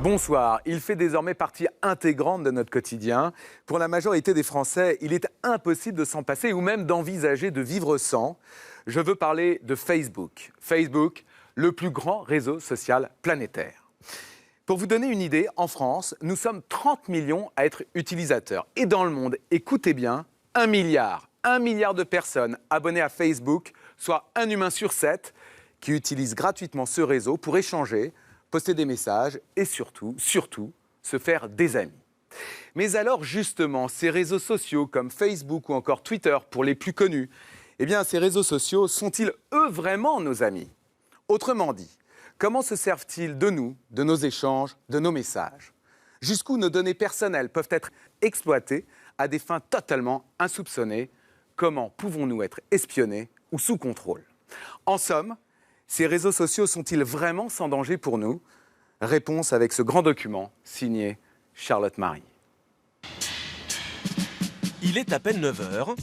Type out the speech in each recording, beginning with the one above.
Bonsoir. Il fait désormais partie intégrante de notre quotidien. Pour la majorité des Français, il est impossible de s'en passer ou même d'envisager de vivre sans. Je veux parler de Facebook. Facebook, le plus grand réseau social planétaire. Pour vous donner une idée, en France, nous sommes 30 millions à être utilisateurs. Et dans le monde, écoutez bien, 1 milliard. 1 milliard de personnes abonnées à Facebook, soit un humain sur 7, qui utilise gratuitement ce réseau pour échanger, poster des messages et surtout, se faire des amis. Mais alors justement, ces réseaux sociaux comme Facebook ou encore Twitter pour les plus connus, eh bien ces réseaux sociaux sont-ils eux vraiment nos amis? Autrement dit, comment se servent-ils de nous, de nos échanges, de nos messages? Jusqu'où nos données personnelles peuvent être exploitées à des fins totalement insoupçonnées? Comment pouvons-nous être espionnés ou sous contrôle? En somme, ces réseaux sociaux sont-ils vraiment sans danger pour nous? Réponse avec ce grand document signé Charlotte Marie. Il est à peine 9 h.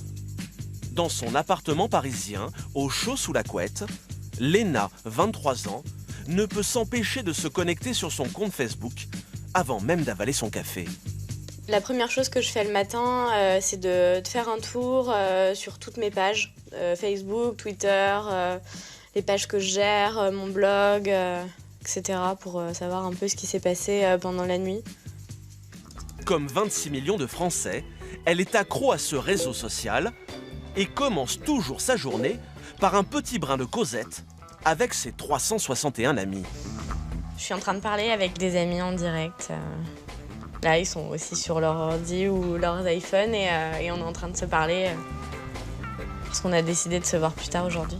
Dans son appartement parisien, au chaud sous la couette, Léna, 23 ans, ne peut s'empêcher de se connecter sur son compte Facebook avant même d'avaler son café. La première chose que je fais le matin, c'est de faire un tour sur toutes mes pages, Facebook, Twitter, les pages que je gère, mon blog, etc. pour savoir un peu ce qui s'est passé pendant la nuit. Comme 26 millions de Français, elle est accro à ce réseau social et commence toujours sa journée par un petit brin de causette avec ses 361 amis. Je suis en train de parler avec des amis en direct. Là, ils sont aussi sur leur ordi ou leurs iPhones et on est en train de se parler parce qu'on a décidé de se voir plus tard aujourd'hui.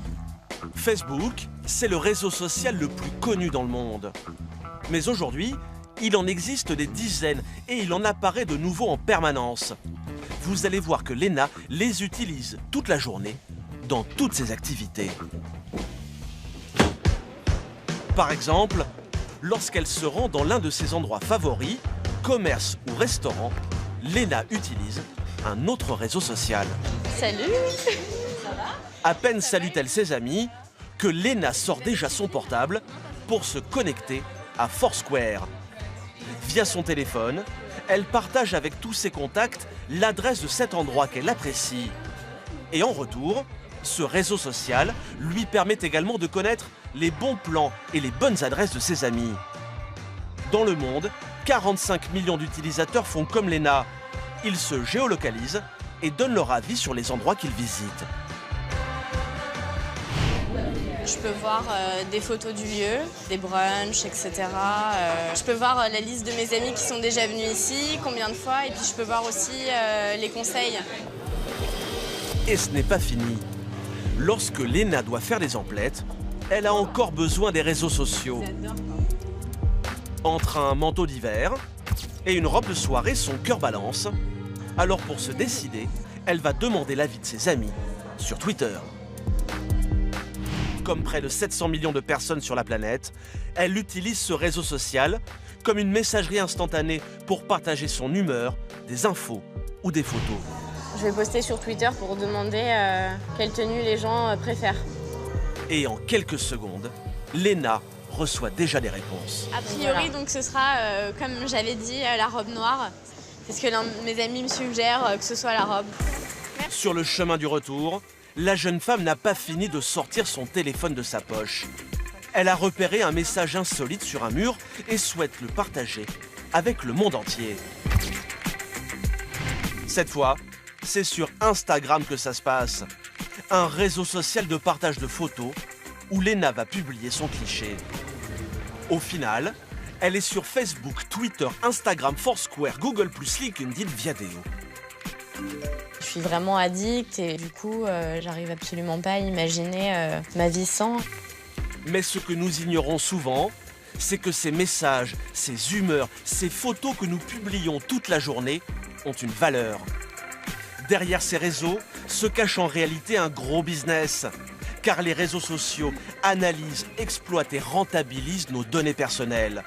Facebook, c'est le réseau social le plus connu dans le monde. Mais aujourd'hui, il en existe des dizaines et il en apparaît de nouveaux en permanence. Vous allez voir que Léna les utilise toute la journée dans toutes ses activités. Par exemple, lorsqu'elle se rend dans l'un de ses endroits favoris, commerce ou restaurant, Léna utilise un autre réseau social. Salut! Ça va? À peine salue-t-elle ses amis que Léna sort déjà son portable pour se connecter à Foursquare. Via son téléphone, elle partage avec tous ses contacts l'adresse de cet endroit qu'elle apprécie. Et en retour, ce réseau social lui permet également de connaître les bons plans et les bonnes adresses de ses amis. Dans le monde, 45 millions d'utilisateurs font comme Léna. Ils se géolocalisent et donnent leur avis sur les endroits qu'ils visitent. Je peux voir des photos du lieu, des brunchs, etc. Je peux voir la liste de mes amis qui sont déjà venus ici, combien de fois, et puis je peux voir aussi les conseils. Et ce n'est pas fini. Lorsque Léna doit faire des emplettes, elle a encore besoin des réseaux sociaux. Entre un manteau d'hiver et une robe de soirée, son cœur balance. Alors pour se décider, elle va demander l'avis de ses amis sur Twitter. Comme près de 700 millions de personnes sur la planète, elle utilise ce réseau social comme une messagerie instantanée pour partager son humeur, des infos ou des photos. Je vais poster sur Twitter pour demander quelle tenue les gens préfèrent. Et en quelques secondes, Léna reçoit déjà des réponses. A priori, donc ce sera, comme j'avais dit, la robe noire. C'est ce que l'un de mes amis me suggère, que ce soit la robe. Merci. Sur le chemin du retour, la jeune femme n'a pas fini de sortir son téléphone de sa poche. Elle a repéré un message insolite sur un mur et souhaite le partager avec le monde entier. Cette fois, c'est sur Instagram que ça se passe. Un réseau social de partage de photos où Léna va publier son cliché. Au final, elle est sur Facebook, Twitter, Instagram, Foursquare, Google+, LinkedIn, Viadeo. Je suis vraiment addict et du coup, j'arrive absolument pas à imaginer ma vie sans. Mais ce que nous ignorons souvent, c'est que ces messages, ces humeurs, ces photos que nous publions toute la journée ont une valeur. Derrière ces réseaux se cache en réalité un gros business. Car les réseaux sociaux analysent, exploitent et rentabilisent nos données personnelles.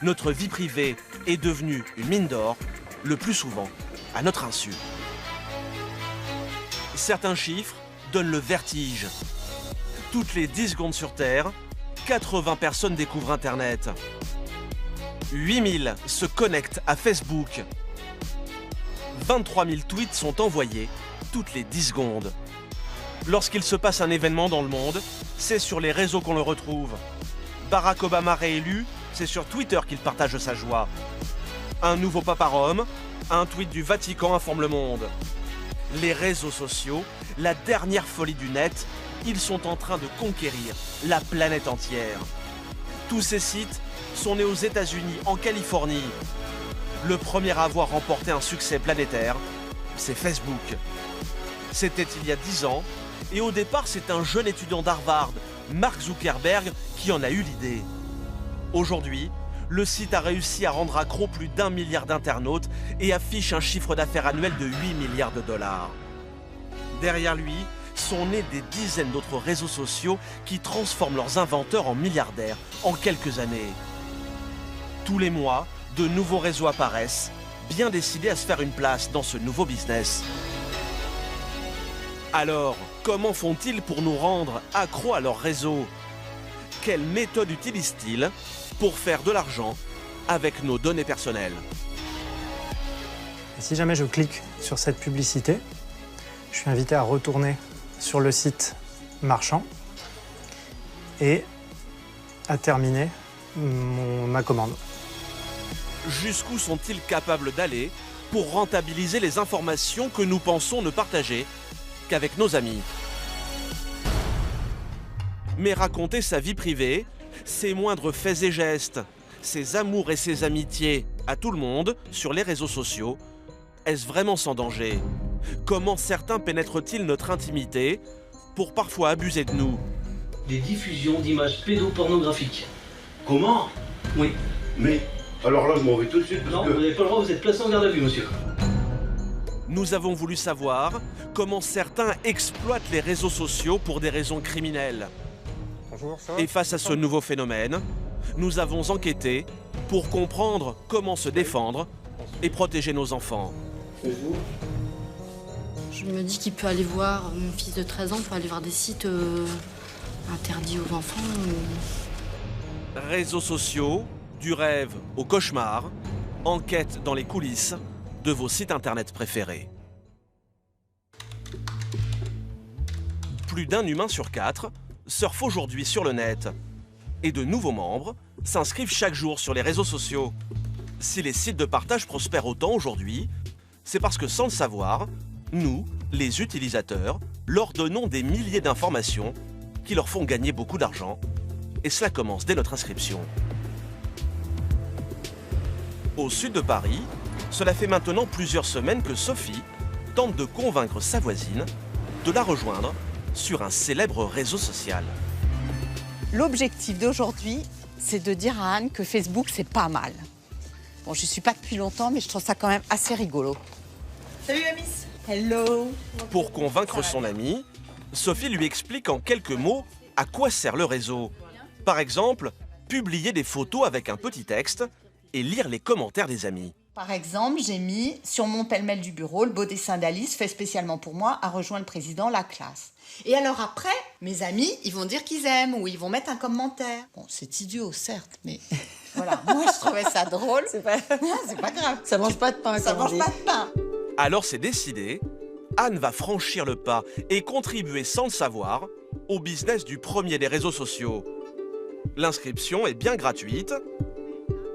Notre vie privée est devenue une mine d'or, le plus souvent à notre insu. Certains chiffres donnent le vertige. Toutes les 10 secondes sur Terre, 80 personnes découvrent Internet. 8000 se connectent à Facebook. 23 000 tweets sont envoyés toutes les 10 secondes. Lorsqu'il se passe un événement dans le monde, c'est sur les réseaux qu'on le retrouve. Barack Obama réélu, c'est sur Twitter qu'il partage sa joie. Un nouveau pape à Rome, un tweet du Vatican informe le monde. Les réseaux sociaux, la dernière folie du net, ils sont en train de conquérir la planète entière. Tous ces sites sont nés aux États-Unis, en Californie. Le premier à avoir remporté un succès planétaire, c'est Facebook. C'était il y a 10 ans, et au départ, c'est un jeune étudiant d'Harvard, Mark Zuckerberg, qui en a eu l'idée. Aujourd'hui, le site a réussi à rendre accro plus d'1 milliard d'internautes et affiche un chiffre d'affaires annuel de 8 milliards de dollars. Derrière lui, sont nés des dizaines d'autres réseaux sociaux qui transforment leurs inventeurs en milliardaires en quelques années. Tous les mois, de nouveaux réseaux apparaissent, bien décidés à se faire une place dans ce nouveau business. Alors, comment font-ils pour nous rendre accros à leur réseau? Quelle méthode utilisent-ils pour faire de l'argent avec nos données personnelles? Et si jamais je clique sur cette publicité, je suis invité à retourner sur le site marchand et à terminer ma commande. Jusqu'où sont-ils capables d'aller pour rentabiliser les informations que nous pensons ne partager qu'avec nos amis? Mais raconter sa vie privée, ses moindres faits et gestes, ses amours et ses amitiés à tout le monde sur les réseaux sociaux, est-ce vraiment sans danger? Comment certains pénètrent-ils notre intimité pour parfois abuser de nous? Des diffusions d'images pédopornographiques. Comment? Oui. Mais alors là, je m'en vais tout de suite parce Non, que... vous n'avez pas le droit, vous êtes placé en garde à vue, monsieur. Nous avons voulu savoir comment certains exploitent les réseaux sociaux pour des raisons criminelles. Bonjour, ça va? Et face à ce nouveau phénomène, nous avons enquêté pour comprendre comment se défendre et protéger nos enfants. Je me dis qu'il peut aller voir, mon fils de 13 ans peut aller voir des sites interdits aux enfants. Réseaux sociaux, du rêve au cauchemar, enquête dans les coulisses de vos sites internet préférés. Plus d'un humain sur 4 surfe aujourd'hui sur le net. Et de nouveaux membres s'inscrivent chaque jour sur les réseaux sociaux. Si les sites de partage prospèrent autant aujourd'hui, c'est parce que sans le savoir, nous, les utilisateurs, leur donnons des milliers d'informations qui leur font gagner beaucoup d'argent. Et cela commence dès notre inscription. Au sud de Paris, cela fait maintenant plusieurs semaines que Sophie tente de convaincre sa voisine de la rejoindre sur un célèbre réseau social. L'objectif d'aujourd'hui, c'est de dire à Anne que Facebook, c'est pas mal. Bon, je suis pas depuis longtemps, mais je trouve ça quand même assez rigolo. Salut la miss. Hello. Pour convaincre son amie, Sophie lui explique en quelques mots à quoi sert le réseau. Par exemple, publier des photos avec un petit texte et lire les commentaires des amis. Par exemple, j'ai mis sur mon pêle-mêle du bureau le beau dessin d'Alice fait spécialement pour moi a rejoint le président la classe. Et alors après, mes amis, ils vont dire qu'ils aiment ou ils vont mettre un commentaire. Bon, c'est idiot, certes, mais voilà, moi je trouvais ça drôle. C'est pas grave. Ça mange pas de pain. Ça mange pas de pain. Alors c'est décidé, Anne va franchir le pas et contribuer sans le savoir au business du premier des réseaux sociaux. L'inscription est bien gratuite,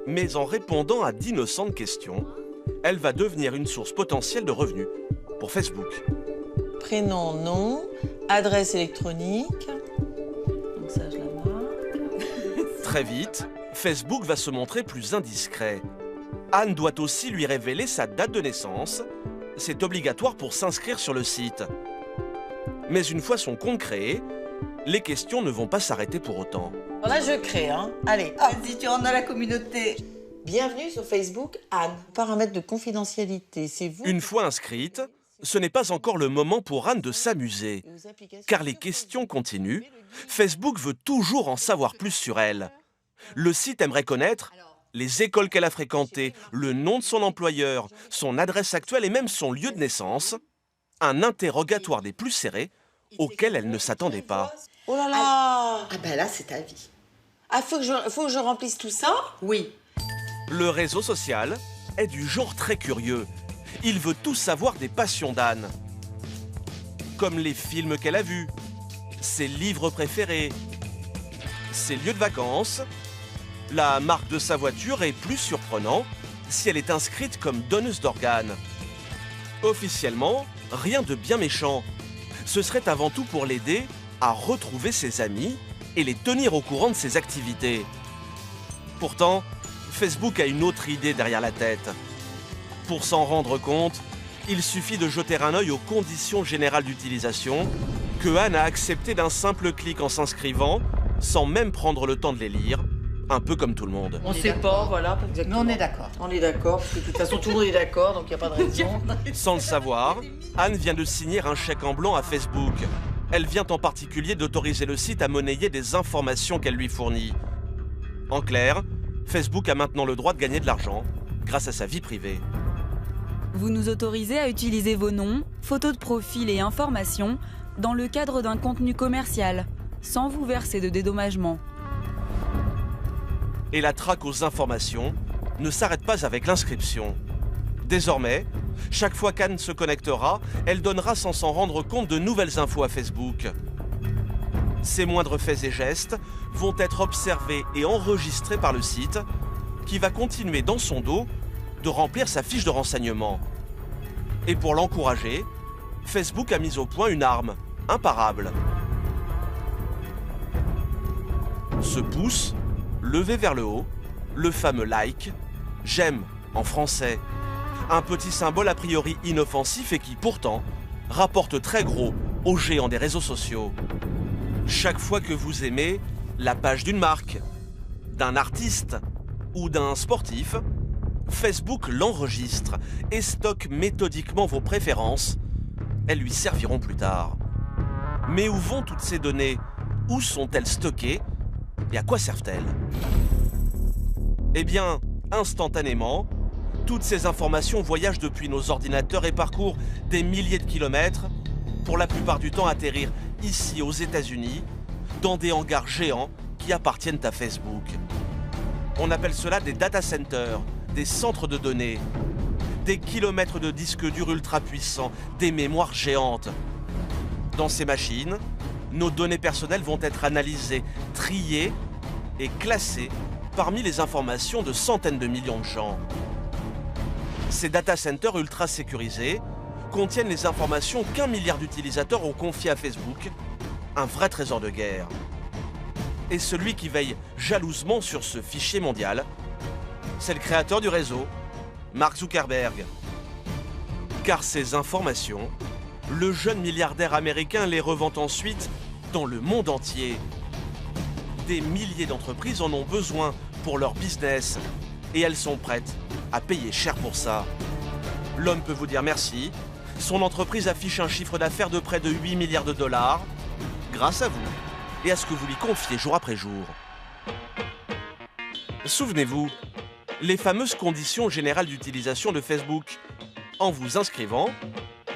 mais en répondant à d'innocentes questions, elle va devenir une source potentielle de revenus pour Facebook. Prénom, nom, adresse électronique. Donc ça, je la marque. Très vite, Facebook va se montrer plus indiscret. Anne doit aussi lui révéler sa date de naissance. C'est obligatoire pour s'inscrire sur le site. Mais une fois son compte créé, les questions ne vont pas s'arrêter pour autant. Alors là, je crée, hein. Allez, Vas-y, tu rentres dans la communauté. bienvenue sur Facebook, Anne. Paramètres de confidentialité, c'est vous. Une fois inscrite, ce n'est pas encore le moment pour Anne de s'amuser. Car les questions continuent. Facebook veut toujours en savoir plus sur elle. Le site aimerait connaître les écoles qu'elle a fréquentées, le nom de son employeur, son adresse actuelle et même son lieu de naissance. Un interrogatoire des plus serrés auquel elle ne s'attendait pas. Oh là là. Ah ben là, c'est ta vie. Ah, faut que je remplisse tout ça? Oui. Le réseau social est du genre très curieux. Il veut tout savoir des passions d'Anne. Comme les films qu'elle a vus, ses livres préférés, ses lieux de vacances, la marque de sa voiture et, plus surprenant, si elle est inscrite comme donneuse d'organes. Officiellement, rien de bien méchant. Ce serait avant tout pour l'aider à retrouver ses amis et les tenir au courant de ses activités. Pourtant, Facebook a une autre idée derrière la tête. Pour s'en rendre compte, il suffit de jeter un œil aux conditions générales d'utilisation que Anne a acceptées d'un simple clic en s'inscrivant, sans même prendre le temps de les lire, un peu comme tout le monde. On sait pas, voilà. Exactement. Mais on est d'accord. On est d'accord, parce que de toute façon tout le monde est d'accord, donc il n'y a pas de raison. Sans le savoir, Anne vient de signer un chèque en blanc à Facebook. Elle vient en particulier d'autoriser le site à monnayer des informations qu'elle lui fournit. En clair, Facebook a maintenant le droit de gagner de l'argent grâce à sa vie privée. Vous nous autorisez à utiliser vos noms, photos de profil et informations dans le cadre d'un contenu commercial, sans vous verser de dédommagement. Et la traque aux informations ne s'arrête pas avec l'inscription. Désormais, chaque fois qu'Anne se connectera, elle donnera sans s'en rendre compte de nouvelles infos à Facebook. Ses moindres faits et gestes vont être observés et enregistrés par le site, qui va continuer dans son dos de remplir sa fiche de renseignement. Et pour l'encourager, Facebook a mis au point une arme imparable. Ce pouce, levé vers le haut, le fameux like, j'aime en français. Un petit symbole a priori inoffensif et qui pourtant rapporte très gros aux géants des réseaux sociaux. Chaque fois que vous aimez la page d'une marque, d'un artiste ou d'un sportif, Facebook l'enregistre et stocke méthodiquement vos préférences. Elles lui serviront plus tard. Mais où vont toutes ces données? Où sont-elles stockées? Et à quoi servent-elles? Eh bien, instantanément, toutes ces informations voyagent depuis nos ordinateurs et parcourent des milliers de kilomètres, pour la plupart du temps atterrir ici aux États-Unis, dans des hangars géants qui appartiennent à Facebook. On appelle cela des data centers, des centres de données, des kilomètres de disques durs ultra puissants, des mémoires géantes. Dans ces machines, nos données personnelles vont être analysées, triées et classées parmi les informations de centaines de millions de gens. Ces data centers ultra sécurisés contiennent les informations qu'1 milliard d'utilisateurs ont confiées à Facebook, un vrai trésor de guerre. Et celui qui veille jalousement sur ce fichier mondial, c'est le créateur du réseau, Mark Zuckerberg. Car ces informations, le jeune milliardaire américain les revend ensuite dans le monde entier. Des milliers d'entreprises en ont besoin pour leur business et elles sont prêtes à payer cher pour ça. L'homme peut vous dire merci. Son entreprise affiche un chiffre d'affaires de près de 8 milliards de dollars grâce à vous et à ce que vous lui confiez jour après jour. Souvenez-vous, les fameuses conditions générales d'utilisation de Facebook. En vous inscrivant,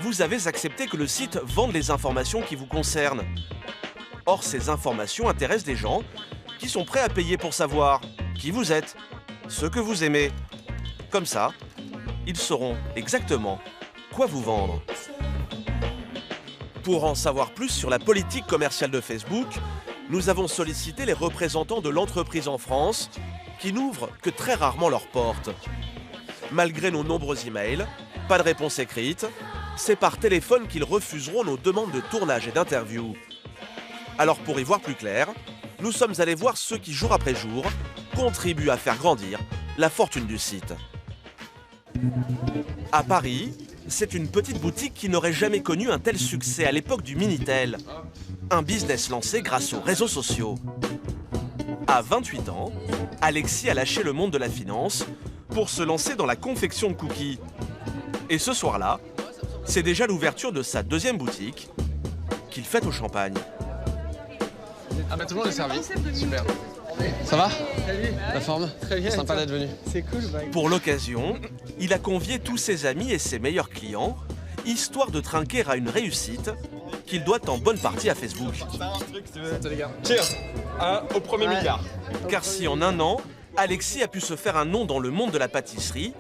vous avez accepté que le site vende les informations qui vous concernent. Or, ces informations intéressent des gens qui sont prêts à payer pour savoir qui vous êtes, ce que vous aimez. Comme ça, ils sauront exactement quoi vous vendre. Pour en savoir plus sur la politique commerciale de Facebook, nous avons sollicité les représentants de l'entreprise en France qui n'ouvrent que très rarement leurs portes. Malgré nos nombreux emails, pas de réponse écrite, c'est par téléphone qu'ils refuseront nos demandes de tournage et d'interview. Alors pour y voir plus clair, nous sommes allés voir ceux qui, jour après jour, contribuent à faire grandir la fortune du site. À Paris, c'est une petite boutique qui n'aurait jamais connu un tel succès à l'époque du Minitel. Un business lancé grâce aux réseaux sociaux. À 28 ans, Alexis a lâché le monde de la finance pour se lancer dans la confection de cookies. Et ce soir-là, c'est déjà l'ouverture de sa deuxième boutique qu'il fête au champagne. Ah bah tout le monde est servi, super. Ça va? Salut. La forme? Très bien. Sympa d'être venu. C'est cool. Pour l'occasion, il a convié tous ses amis et ses meilleurs clients, histoire de trinquer à une réussite qu'il doit en bonne partie à Facebook. Salut les gars. Cheers au premier milliard. Car si en un an, Alexis a pu se faire un nom dans le monde de la pâtisserie.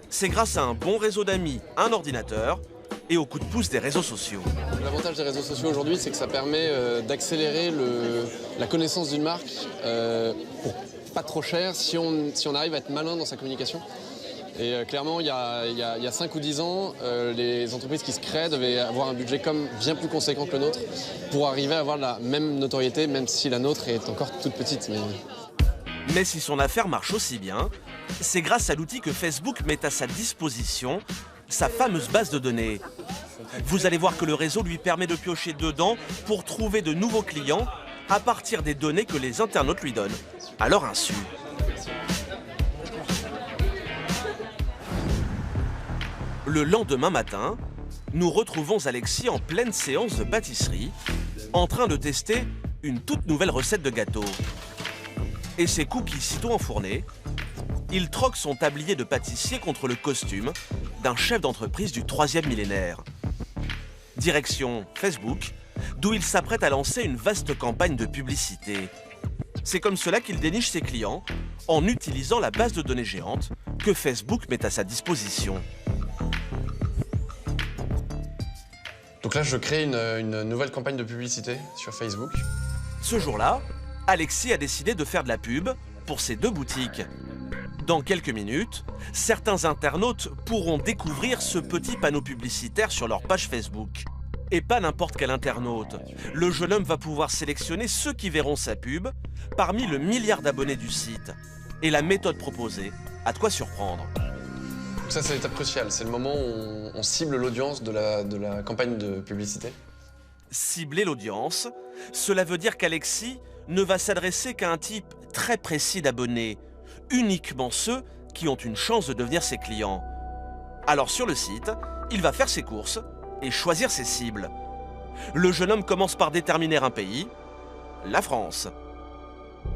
C'est grâce à un bon réseau d'amis, un ordinateur et au coup de pouce des réseaux sociaux. L'avantage des réseaux sociaux aujourd'hui, c'est que ça permet d'accélérer la connaissance d'une marque pour pas trop cher si on arrive à être malin dans sa communication. Et clairement, il y a 5 ou 10 ans, les entreprises qui se créent devaient avoir un budget bien plus conséquent que le nôtre pour arriver à avoir la même notoriété, même si la nôtre est encore toute petite. Mais si son affaire marche aussi bien, c'est grâce à l'outil que Facebook met à sa disposition, sa fameuse base de données. Vous allez voir que le réseau lui permet de piocher dedans pour trouver de nouveaux clients à partir des données que les internautes lui donnent, à leur insu. Le lendemain matin, nous retrouvons Alexis en pleine séance de pâtisserie, en train de tester une toute nouvelle recette de gâteau. Et ses cookies sitôt enfournés, il troque son tablier de pâtissier contre le costume d'un chef d'entreprise du 3e millénaire. Direction Facebook, d'où il s'apprête à lancer une vaste campagne de publicité. C'est comme cela qu'il déniche ses clients, en utilisant la base de données géante que Facebook met à sa disposition. Donc là, je crée une nouvelle campagne de publicité sur Facebook. Ce jour-là, Alexis a décidé de faire de la pub pour ses 2 boutiques. Dans quelques minutes, certains internautes pourront découvrir ce petit panneau publicitaire sur leur page Facebook. Et pas n'importe quel internaute. Le jeune homme va pouvoir sélectionner ceux qui verront sa pub parmi le milliard d'abonnés du site. Et la méthode proposée a de quoi surprendre. Ça, c'est l'étape cruciale. C'est le moment où on cible l'audience de la campagne de publicité. Cibler l'audience, cela veut dire qu'Alexis ne va s'adresser qu'à un type très précis d'abonnés, uniquement ceux qui ont une chance de devenir ses clients. Alors sur le site, il va faire ses courses et choisir ses cibles. Le jeune homme commence par déterminer un pays, la France,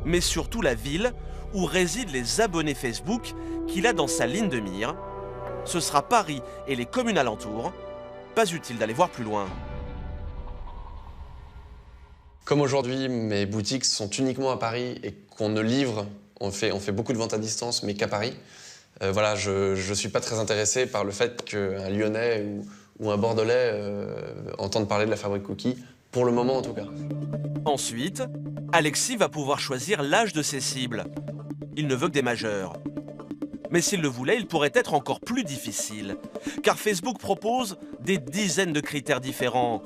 mais surtout la ville où résident les abonnés Facebook qu'il a dans sa ligne de mire. Ce sera Paris et les communes alentours. Pas utile d'aller voir plus loin. Comme aujourd'hui, mes boutiques sont uniquement à Paris et qu'on ne livre, on fait beaucoup de ventes à distance, mais qu'à Paris. Voilà, je ne suis pas très intéressé par le fait qu'un Lyonnais ou un Bordelais entendent parler de la fabrique cookies, pour le moment en tout cas. Ensuite, Alexis va pouvoir choisir l'âge de ses cibles. Il ne veut que des majeurs. Mais s'il le voulait, il pourrait être encore plus difficile, car Facebook propose des dizaines de critères différents.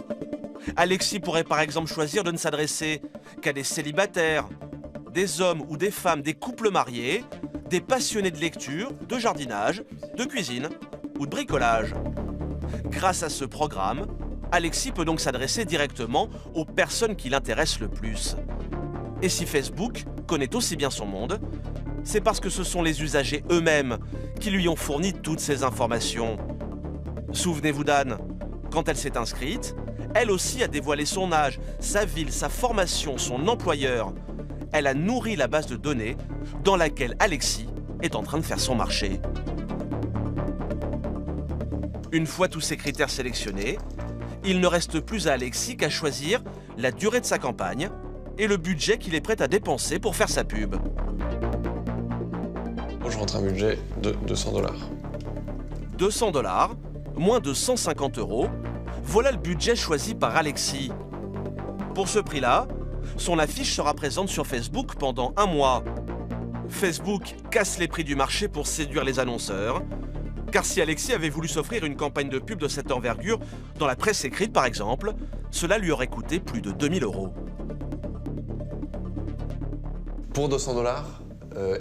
Alexis pourrait par exemple choisir de ne s'adresser qu'à des célibataires, des hommes ou des femmes, des couples mariés, des passionnés de lecture, de jardinage, de cuisine ou de bricolage. Grâce à ce programme, Alexis peut donc s'adresser directement aux personnes qui l'intéressent le plus. Et si Facebook connaît aussi bien son monde, c'est parce que ce sont les usagers eux-mêmes qui lui ont fourni toutes ces informations. Souvenez-vous d'Anne, quand elle s'est inscrite, elle aussi a dévoilé son âge, sa ville, sa formation, son employeur. Elle a nourri la base de données dans laquelle Alexis est en train de faire son marché. Une fois tous ces critères sélectionnés, il ne reste plus à Alexis qu'à choisir la durée de sa campagne et le budget qu'il est prêt à dépenser pour faire sa pub. Je rentre un budget de 200 $. 200 $, moins de 150 €, voilà le budget choisi par Alexis. Pour ce prix-là, son affiche sera présente sur Facebook pendant 1 mois. Facebook casse les prix du marché pour séduire les annonceurs. Car si Alexis avait voulu s'offrir une campagne de pub de cette envergure, dans la presse écrite par exemple, cela lui aurait coûté plus de 2000 €. Pour 200 $,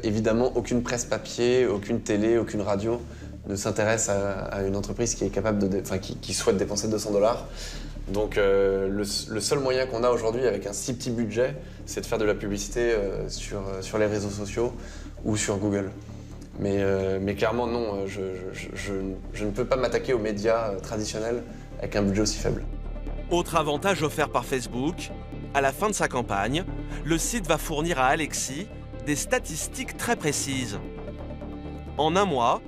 évidemment, aucune presse papier, aucune télé, aucune radio ne s'intéresse à une entreprise qui est capable qui souhaite dépenser 200 $. Donc le seul moyen qu'on a aujourd'hui avec un si petit budget, c'est de faire de la publicité sur les réseaux sociaux ou sur Google. Mais clairement non, je ne peux pas m'attaquer aux médias traditionnels avec un budget aussi faible. Autre avantage offert par Facebook, à la fin de sa campagne, le site va fournir à Alexis des statistiques très précises. En 1 mois,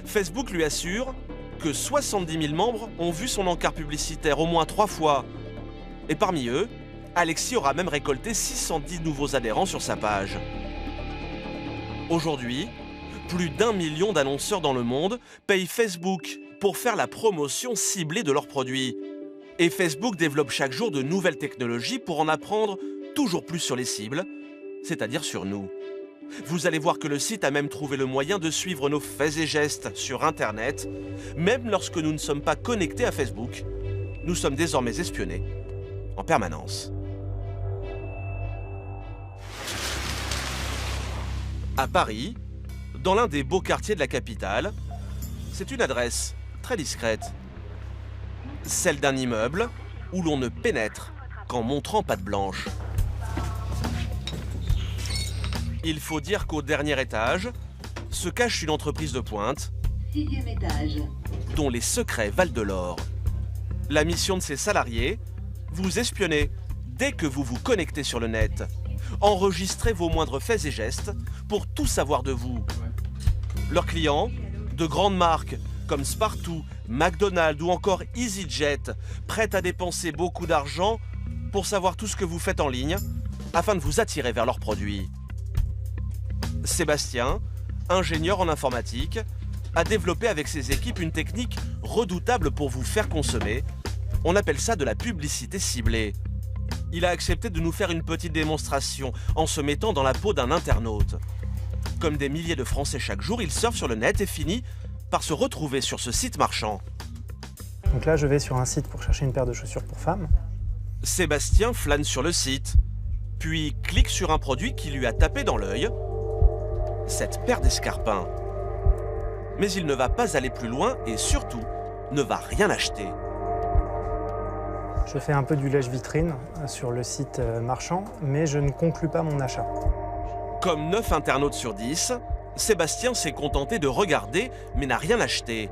Facebook lui assure que 70 000 membres ont vu son encart publicitaire au moins 3 fois. Et parmi eux, Alexis aura même récolté 610 nouveaux adhérents sur sa page. Aujourd'hui, plus d'1 million d'annonceurs dans le monde payent Facebook pour faire la promotion ciblée de leurs produits. Et Facebook développe chaque jour de nouvelles technologies pour en apprendre toujours plus sur les cibles, c'est-à-dire sur nous. Vous allez voir que le site a même trouvé le moyen de suivre nos faits et gestes sur Internet, même lorsque nous ne sommes pas connectés à Facebook. Nous sommes désormais espionnés en permanence. À Paris, dans l'un des beaux quartiers de la capitale, c'est une adresse très discrète. Celle d'un immeuble où l'on ne pénètre qu'en montrant patte blanche. Il faut dire qu'au dernier étage se cache une entreprise de pointe, 6e étage, dont les secrets valent de l'or. La mission de ses salariés, vous espionner dès que vous vous connectez sur le net. Enregistrez vos moindres faits et gestes pour tout savoir de vous. Leurs clients, de grandes marques comme Spartoo, McDonald's ou encore EasyJet, prêts à dépenser beaucoup d'argent pour savoir tout ce que vous faites en ligne afin de vous attirer vers leurs produits. Sébastien, ingénieur en informatique, a développé avec ses équipes une technique redoutable pour vous faire consommer. On appelle ça de la publicité ciblée. Il a accepté de nous faire une petite démonstration en se mettant dans la peau d'un internaute. Comme des milliers de Français chaque jour, il surfe sur le net et finit par se retrouver sur ce site marchand. Donc là, je vais sur un site pour chercher une paire de chaussures pour femmes. Sébastien flâne sur le site, puis clique sur un produit qui lui a tapé dans l'œil, cette paire d'escarpins. Mais il ne va pas aller plus loin et surtout ne va rien acheter. Je fais un peu du lèche-vitrine sur le site marchand, mais je ne conclus pas mon achat. Comme 9 internautes sur 10, Sébastien s'est contenté de regarder mais n'a rien acheté.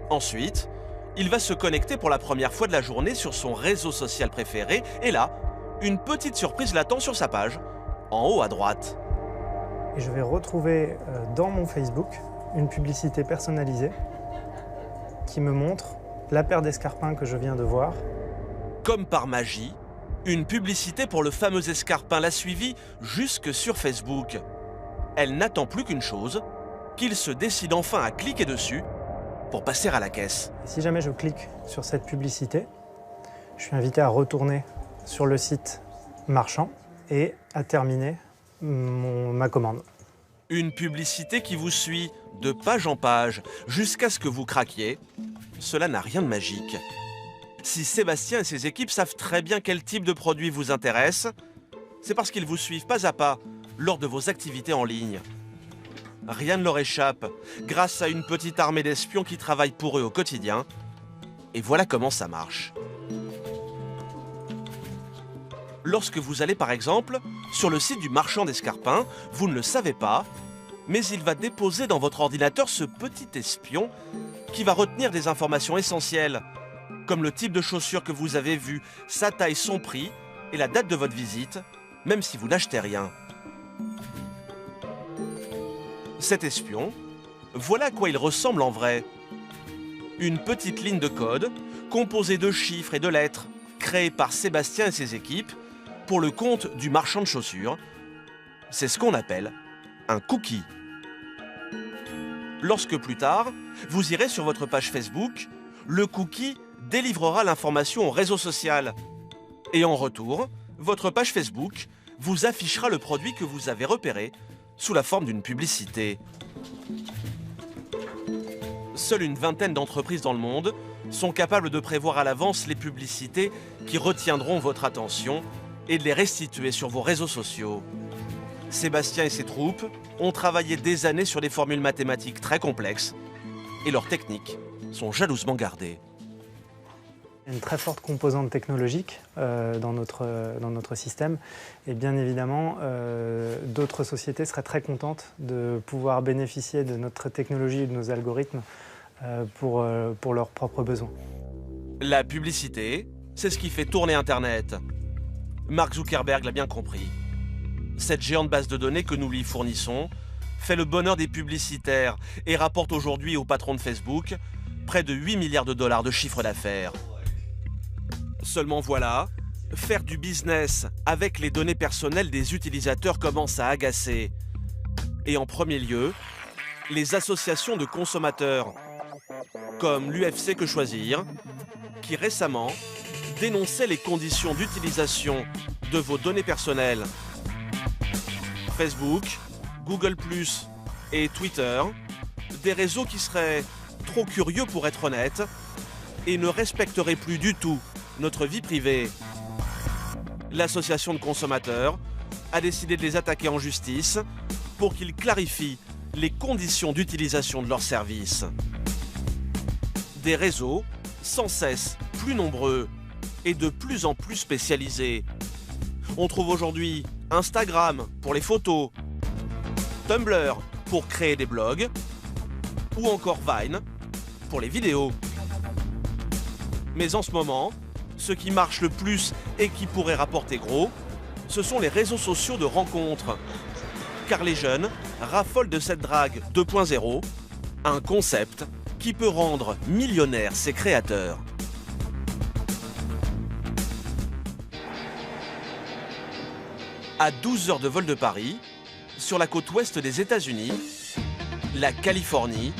Ensuite, il va se connecter pour la première fois de la journée sur son réseau social préféré et là, une petite surprise l'attend sur sa page, en haut à droite. Et je vais retrouver dans mon Facebook une publicité personnalisée qui me montre la paire d'escarpins que je viens de voir. Comme par magie, une publicité pour le fameux escarpin l'a suivi jusque sur Facebook. Elle n'attend plus qu'une chose, qu'il se décide enfin à cliquer dessus pour passer à la caisse. Si jamais je clique sur cette publicité, je suis invité à retourner sur le site marchand et à terminer ma commande. Une publicité qui vous suit de page en page jusqu'à ce que vous craquiez. Cela n'a rien de magique. Si Sébastien et ses équipes savent très bien quel type de produit vous intéresse, c'est parce qu'ils vous suivent pas à pas lors de vos activités en ligne. Rien ne leur échappe, grâce à une petite armée d'espions qui travaillent pour eux au quotidien. Et voilà comment ça marche. Lorsque vous allez par exemple sur le site du marchand d'escarpins, vous ne le savez pas, mais il va déposer dans votre ordinateur ce petit espion qui va retenir des informations essentielles, comme le type de chaussures que vous avez vu, sa taille, son prix et la date de votre visite, même si vous n'achetez rien. Cet espion, voilà à quoi il ressemble en vrai. Une petite ligne de code, composée de chiffres et de lettres, créée par Sébastien et ses équipes, pour le compte du marchand de chaussures. C'est ce qu'on appelle un cookie. Lorsque plus tard, vous irez sur votre page Facebook, le cookie délivrera l'information au réseau social. Et en retour, votre page Facebook vous affichera le produit que vous avez repéré sous la forme d'une publicité. Seule une vingtaine d'entreprises dans le monde sont capables de prévoir à l'avance les publicités qui retiendront votre attention et de les restituer sur vos réseaux sociaux. Sébastien et ses troupes ont travaillé des années sur des formules mathématiques très complexes et leurs techniques sont jalousement gardées. Il y a une très forte composante technologique dans notre système et bien évidemment d'autres sociétés seraient très contentes de pouvoir bénéficier de notre technologie et de nos algorithmes pour leurs propres besoins. La publicité, c'est ce qui fait tourner Internet. Mark Zuckerberg l'a bien compris. Cette géante base de données que nous lui fournissons fait le bonheur des publicitaires et rapporte aujourd'hui au patron de Facebook près de 8 milliards de dollars de chiffre d'affaires. Seulement voilà, faire du business avec les données personnelles des utilisateurs commence à agacer. Et en premier lieu, les associations de consommateurs, comme l'UFC Que Choisir, qui récemment dénonçait les conditions d'utilisation de vos données personnelles. Facebook, Google+, et Twitter, des réseaux qui seraient trop curieux pour être honnêtes et ne respecteraient plus du tout notre vie privée. L'association de consommateurs a décidé de les attaquer en justice pour qu'ils clarifient les conditions d'utilisation de leurs services. Des réseaux sans cesse plus nombreux et de plus en plus spécialisés. On trouve aujourd'hui Instagram pour les photos, Tumblr pour créer des blogs, ou encore Vine pour les vidéos. Mais en ce moment, ce qui marche le plus et qui pourrait rapporter gros, ce sont les réseaux sociaux de rencontres. Car les jeunes raffolent de cette drague 2.0, un concept qui peut rendre millionnaires ses créateurs. À 12 heures de vol de Paris, sur la côte ouest des États-Unis, la Californie,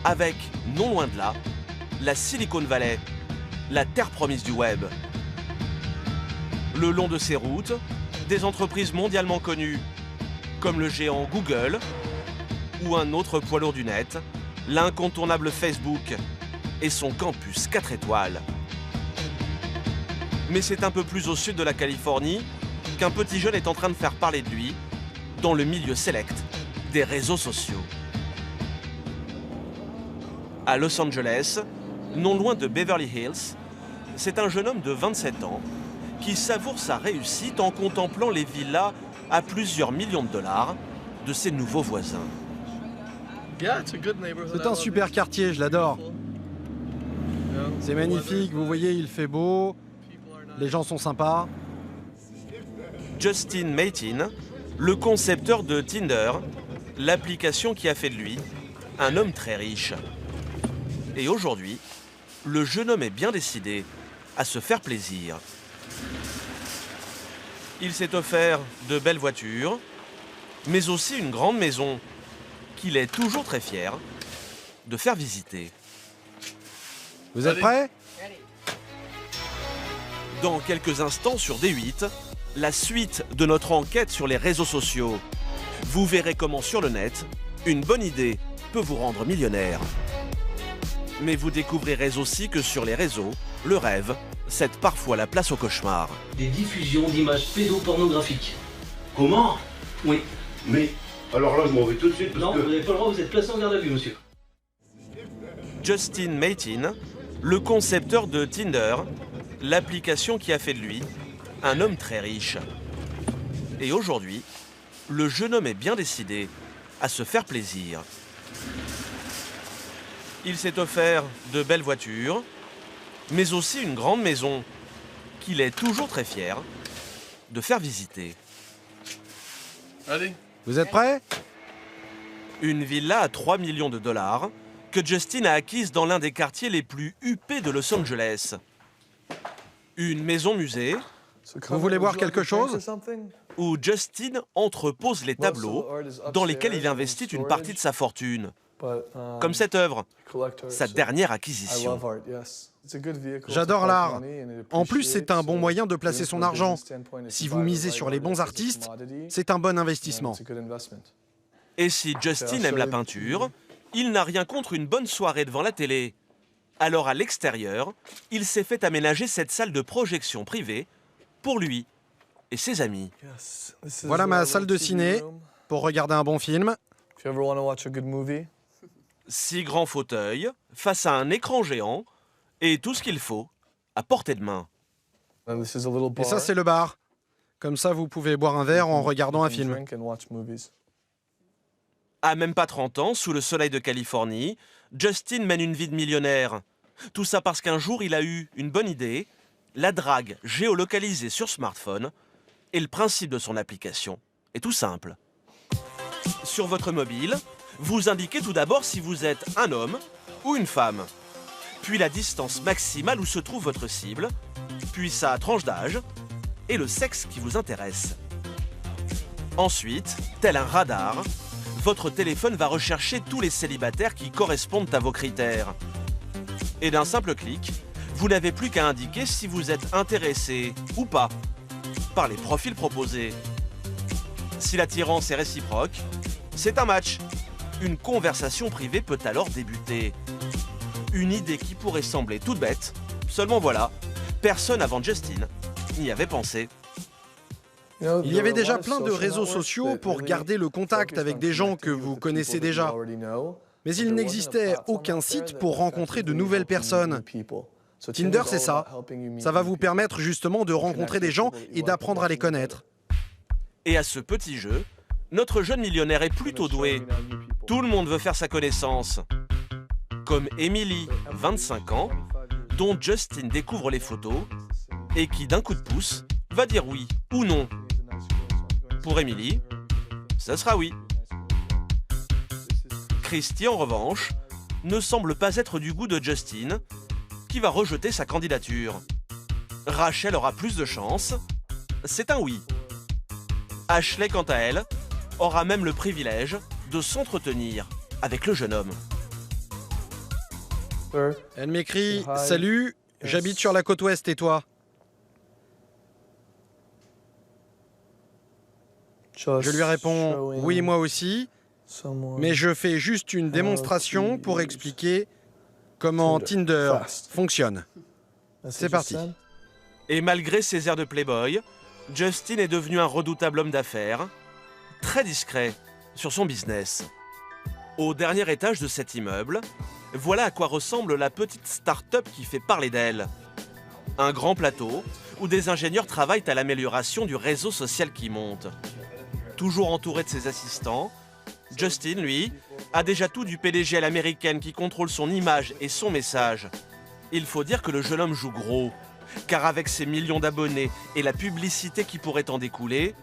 avec, non loin de là, la Silicon Valley, la terre promise du web. Le long de ces routes, des entreprises mondialement connues, comme le géant Google, ou un autre poids lourd du net, l'incontournable Facebook et son campus 4 étoiles. Mais c'est un peu plus au sud de la Californie qu'un petit jeune est en train de faire parler de lui dans le milieu select des réseaux sociaux. À Los Angeles, non loin de Beverly Hills, c'est un jeune homme de 27 ans qui savoure sa réussite en contemplant les villas à plusieurs millions de dollars de ses nouveaux voisins. C'est un super quartier, je l'adore. C'est magnifique, vous voyez, il fait beau, les gens sont sympas. Justin Matin, le concepteur de Tinder, l'application qui a fait de lui un homme très riche. Et aujourd'hui, le jeune homme est bien décidé à se faire plaisir. Il s'est offert de belles voitures, mais aussi une grande maison qu'il est toujours très fier de faire visiter. Vous êtes prêts ? Dans quelques instants sur D8, la suite de notre enquête sur les réseaux sociaux. Vous verrez comment sur le net, une bonne idée peut vous rendre millionnaire. Mais vous découvrirez aussi que sur les réseaux, le rêve cède parfois la place au cauchemar. Des diffusions d'images pédopornographiques. Comment? Oui. Mais, alors là, je m'en vais tout de suite parce Non, que... vous n'avez pas le droit, vous êtes placé en garde à vue, monsieur. Justin Matin, le concepteur de Tinder, l'application qui a fait de lui un homme très riche. Et aujourd'hui, le jeune homme est bien décidé à se faire plaisir. Il s'est offert de belles voitures, mais aussi une grande maison qu'il est toujours très fier de faire visiter. Allez. Vous êtes prêts ? Une villa à 3 millions de dollars que Justin a acquise dans l'un des quartiers les plus huppés de Los Angeles. Une maison musée. Vous voulez boire quelque chose ? Où Justin entrepose les tableaux dans lesquels il investit une partie de sa fortune. Comme cette œuvre, sa dernière acquisition. J'adore l'art. En plus, c'est un bon moyen de placer son argent. Si vous misez sur les bons artistes, c'est un bon investissement. Et si Justin aime la peinture, il n'a rien contre une bonne soirée devant la télé. Alors à l'extérieur, il s'est fait aménager cette salle de projection privée pour lui et ses amis. Voilà ma salle de ciné pour regarder un bon film. 6 grands fauteuils face à un écran géant et tout ce qu'il faut à portée de main. Et ça, c'est le bar. Comme ça, vous pouvez boire un verre en regardant un film. À même pas 30 ans, sous le soleil de Californie, Justin mène une vie de millionnaire. Tout ça parce qu'un jour, il a eu une bonne idée, la drague géolocalisée sur smartphone, et le principe de son application est tout simple. Sur votre mobile, vous indiquez tout d'abord si vous êtes un homme ou une femme, puis la distance maximale où se trouve votre cible, puis sa tranche d'âge et le sexe qui vous intéresse. Ensuite, tel un radar, votre téléphone va rechercher tous les célibataires qui correspondent à vos critères. Et d'un simple clic, vous n'avez plus qu'à indiquer si vous êtes intéressé ou pas par les profils proposés. Si l'attirance est réciproque, c'est un match. Une conversation privée peut alors débuter. Une idée qui pourrait sembler toute bête, seulement voilà, personne avant Justin n'y avait pensé. Il y avait déjà plein de réseaux sociaux pour garder le contact avec des gens que vous connaissez déjà. Mais il n'existait aucun site pour rencontrer de nouvelles personnes. Tinder, c'est ça. Ça va vous permettre justement de rencontrer des gens et d'apprendre à les connaître. Et à ce petit jeu, notre jeune millionnaire est plutôt doué. Tout le monde veut faire sa connaissance. Comme Emily, 25 ans, dont Justin découvre les photos et qui, d'un coup de pouce, va dire oui ou non. Pour Emily, ça sera oui. Christy, en revanche, ne semble pas être du goût de Justin, qui va rejeter sa candidature. Rachel aura plus de chance, c'est un oui. Ashley, quant à elle, aura même le privilège de s'entretenir avec le jeune homme. Elle m'écrit « Salut, j'habite sur la côte ouest et toi ?» Je lui réponds « Oui, moi aussi, mais je fais juste une démonstration pour expliquer comment Tinder fonctionne. » C'est parti. Et malgré ses airs de playboy, Justin est devenu un redoutable homme d'affaires, très discret sur son business. Au dernier étage de cet immeuble, voilà à quoi ressemble la petite start-up qui fait parler d'elle. Un grand plateau où des ingénieurs travaillent à l'amélioration du réseau social qui monte. Toujours entouré de ses assistants, Justin, lui, a déjà tout du PDG à l'américaine qui contrôle son image et son message. Il faut dire que le jeune homme joue gros, car avec ses millions d'abonnés et la publicité qui pourrait en découler,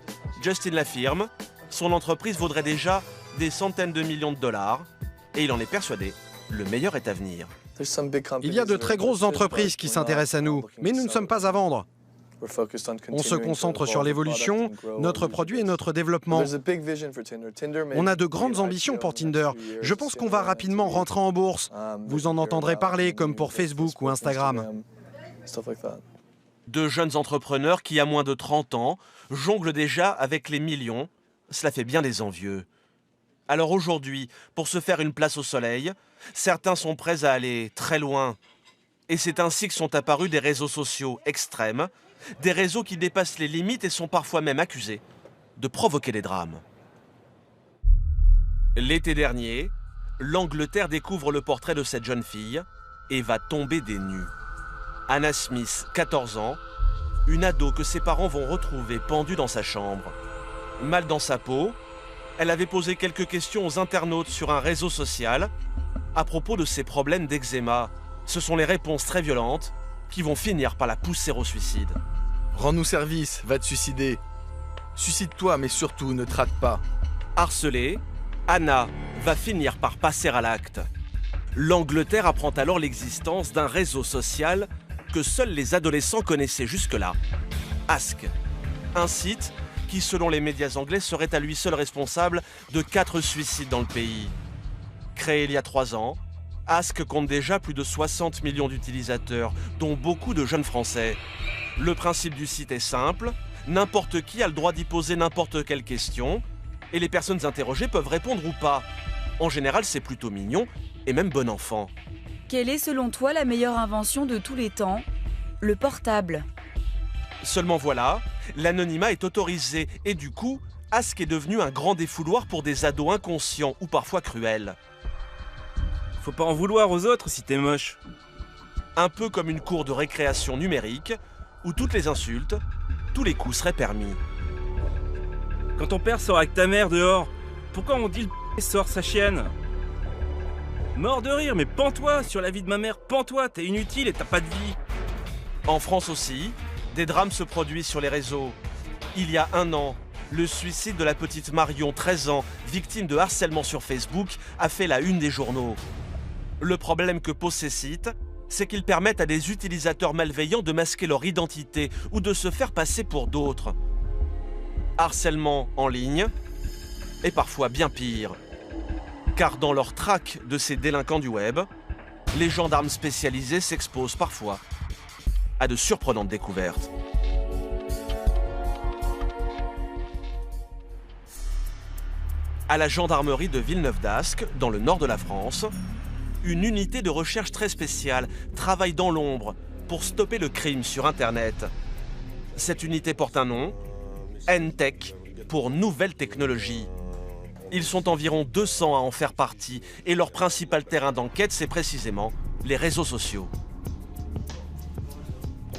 Justin l'affirme, son entreprise vaudrait déjà des centaines de millions de dollars, et il en est persuadé, le meilleur est à venir. Il y a de très grosses entreprises qui s'intéressent à nous, mais nous ne sommes pas à vendre. On se concentre sur l'évolution, notre produit et notre développement. On a de grandes ambitions pour Tinder. Je pense qu'on va rapidement rentrer en bourse. Vous en entendrez parler, comme pour Facebook ou Instagram. De jeunes entrepreneurs qui, à moins de 30 ans, jonglent déjà avec les millions. Cela fait bien des envieux. Alors aujourd'hui, pour se faire une place au soleil, certains sont prêts à aller très loin. Et c'est ainsi que sont apparus des réseaux sociaux extrêmes, des réseaux qui dépassent les limites et sont parfois même accusés de provoquer des drames. L'été dernier, l'Angleterre découvre le portrait de cette jeune fille et va tomber des nues. Anna Smith, 14 ans, une ado que ses parents vont retrouver pendue dans sa chambre. Mal dans sa peau, elle avait posé quelques questions aux internautes sur un réseau social à propos de ses problèmes d'eczéma. Ce sont les réponses très violentes qui vont finir par la pousser au suicide. Rends-nous service, va te suicider. Suicide-toi, mais surtout, ne te rate pas. Harcelée, Anna va finir par passer à l'acte. L'Angleterre apprend alors l'existence d'un réseau social que seuls les adolescents connaissaient jusque-là. Ask, un site qui, selon les médias anglais, serait à lui seul responsable de 4 suicides dans le pays. Créé il y a 3 ans, Ask compte déjà plus de 60 millions d'utilisateurs, dont beaucoup de jeunes Français. Le principe du site est simple, n'importe qui a le droit d'y poser n'importe quelle question, et les personnes interrogées peuvent répondre ou pas. En général, c'est plutôt mignon et même bon enfant. Quelle est selon toi la meilleure invention de tous les temps? Le portable. Seulement voilà, l'anonymat est autorisé et du coup, Ask est devenu un grand défouloir pour des ados inconscients ou parfois cruels. Faut pas en vouloir aux autres si t'es moche. Un peu comme une cour de récréation numérique où toutes les insultes, tous les coups seraient permis. Quand ton père sort avec ta mère dehors, pourquoi on dit le sort sa chienne? Mort de rire, mais pends-toi sur la vie de ma mère, pends-toi, t'es inutile et t'as pas de vie. En France aussi, des drames se produisent sur les réseaux. Il y a 1 an, le suicide de la petite Marion, 13 ans, victime de harcèlement sur Facebook, a fait la une des journaux. Le problème que posent ces sites, c'est qu'ils permettent à des utilisateurs malveillants de masquer leur identité ou de se faire passer pour d'autres. harcèlement en ligne et parfois bien pire. Car dans leur traque de ces délinquants du web, les gendarmes spécialisés s'exposent parfois à de surprenantes découvertes. À la gendarmerie de Villeneuve-d'Ascq, dans le nord de la France, une unité de recherche très spéciale travaille dans l'ombre pour stopper le crime sur Internet. Cette unité porte un nom, NTech, pour Nouvelles Technologies. Ils sont environ 200 à en faire partie et leur principal terrain d'enquête, c'est précisément les réseaux sociaux.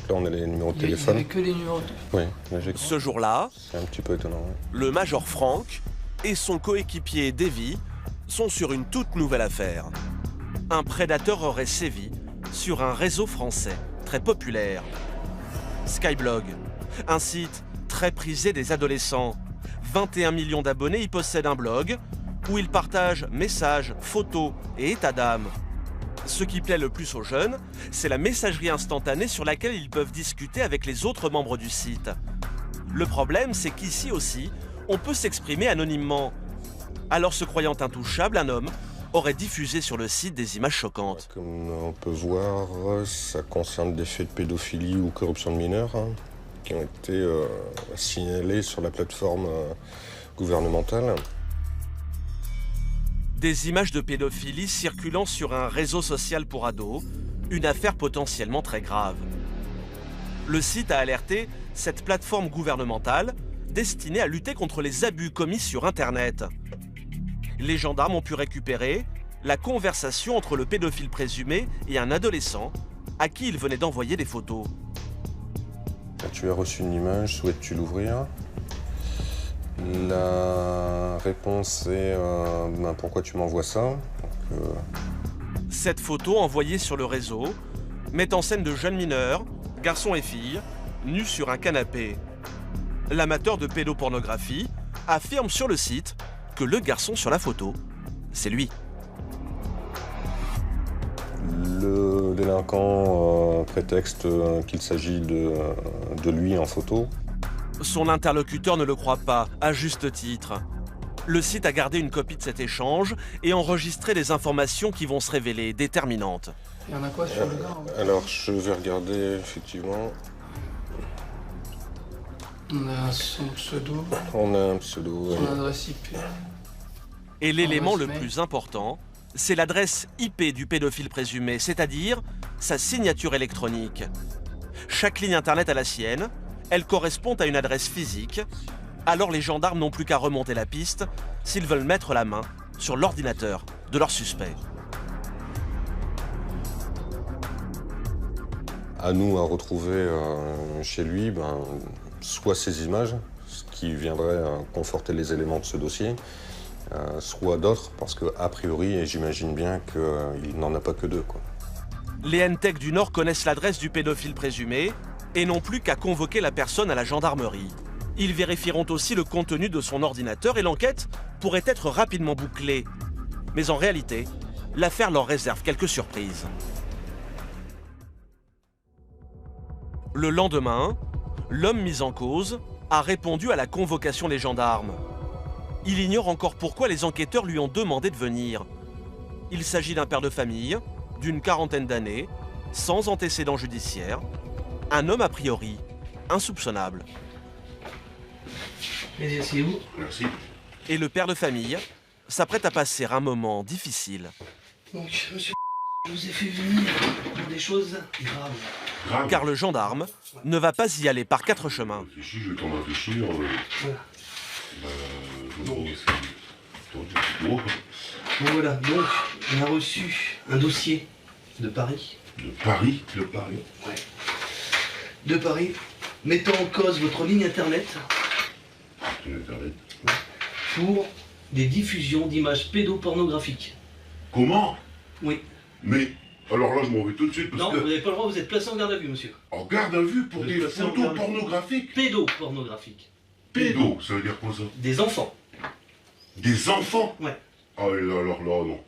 Là, on a les numéros de téléphone. Il n'y avait que les numéros de téléphone. Oui, là, ce jour-là, c'est un petit peu étonnant. Ouais. Le major Franck et son coéquipier Davy sont sur une toute nouvelle affaire. Un prédateur aurait sévi sur un réseau français très populaire. Skyblog, un site très prisé des adolescents. 21 millions d'abonnés y possèdent un blog où ils partagent messages, photos et états d'âme. Ce qui plaît le plus aux jeunes, c'est la messagerie instantanée sur laquelle ils peuvent discuter avec les autres membres du site. Le problème, c'est qu'ici aussi, on peut s'exprimer anonymement. Alors, se croyant intouchable, un homme aurait diffusé sur le site des images choquantes. Comme on peut voir, ça concerne des faits de pédophilie ou corruption de mineurs qui ont été signalés sur la plateforme gouvernementale. Des images de pédophilie circulant sur un réseau social pour ados, une affaire potentiellement très grave. Le site a alerté cette plateforme gouvernementale destinée à lutter contre les abus commis sur Internet. Les gendarmes ont pu récupérer la conversation entre le pédophile présumé et un adolescent à qui il venait d'envoyer des photos. Tu as reçu une image, souhaites-tu l'ouvrir? La réponse est pourquoi tu m'envoies ça? Cette photo envoyée sur le réseau met en scène de jeunes mineurs, garçons et filles, nus sur un canapé. L'amateur de pédopornographie affirme sur le site que le garçon sur la photo, c'est lui. Le délinquant prétexte qu'il s'agit de lui en photo. Son interlocuteur ne le croit pas, à juste titre. Le site a gardé une copie de cet échange et enregistré des informations qui vont se révéler déterminantes. Il y en a quoi sur le gars? Alors, je vais regarder, effectivement. On a son pseudo. On a un pseudo. Son adresse IP. Et l'élément le plus important, c'est l'adresse IP du pédophile présumé, c'est-à-dire sa signature électronique. Chaque ligne Internet a la sienne, elle correspond à une adresse physique, alors les gendarmes n'ont plus qu'à remonter la piste s'ils veulent mettre la main sur l'ordinateur de leur suspect. À nous à retrouver chez lui, soit ces images, ce qui viendrait conforter les éléments de ce dossier, soit d'autres, parce qu'a priori, et j'imagine bien qu'il n'en a pas que deux, quoi. Les NTech du Nord connaissent l'adresse du pédophile présumé et n'ont plus qu'à convoquer la personne à la gendarmerie. Ils vérifieront aussi le contenu de son ordinateur et l'enquête pourrait être rapidement bouclée. Mais en réalité, l'affaire leur réserve quelques surprises. Le lendemain, l'homme mis en cause a répondu à la convocation des gendarmes. Il ignore encore pourquoi les enquêteurs lui ont demandé de venir. Il s'agit d'un père de famille, d'une quarantaine d'années, sans antécédents judiciaires, un homme a priori insoupçonnable. Mais asseyez-vous. Merci. Et le père de famille s'apprête à passer un moment difficile. Donc, monsieur, je vous ai fait venir pour des choses graves. Car le gendarme ne va pas y aller par quatre chemins. Je vais t'en réfléchir. Voilà. Bon, voilà, donc on a reçu un dossier de Paris. De Paris? De Paris? Ouais. De Paris, mettant en cause votre ligne internet. Internet. Pour des diffusions d'images pédopornographiques. Comment? Oui. Mais, alors là, je m'en vais tout de suite parce non, que... vous n'avez pas le droit, vous êtes placé en garde à vue, monsieur. En garde à vue pour des photos pornographiques? Pédopornographiques. Pédo, ça veut dire quoi ça? Des enfants. Des enfants? Ouais. Ah oui, alors là, non.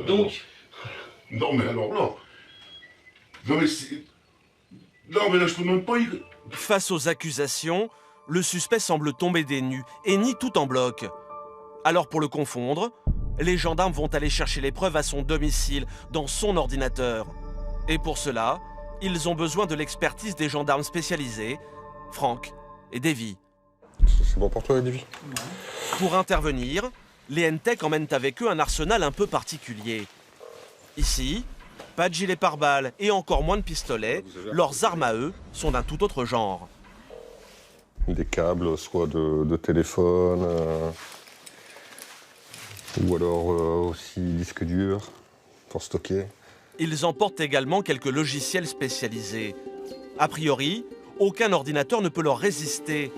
Donc? Non, mais alors là... Non, mais c'est... Non, mais là, je peux même pas y... Face aux accusations, le suspect semble tomber des nues et nie tout en bloc. Alors pour le confondre, les gendarmes vont aller chercher les preuves à son domicile, dans son ordinateur. Et pour cela, ils ont besoin de l'expertise des gendarmes spécialisés, Franck et Davy. C'est bon pour toi, Davy? Pour intervenir, les NTEC emmènent avec eux un arsenal un peu particulier. Ici, pas de gilet pare-balles et encore moins de pistolets, leurs armes à eux sont d'un tout autre genre. Des câbles, soit de téléphone, ou alors aussi disque dur pour stocker. Ils emportent également quelques logiciels spécialisés. A priori, aucun ordinateur ne peut leur résister.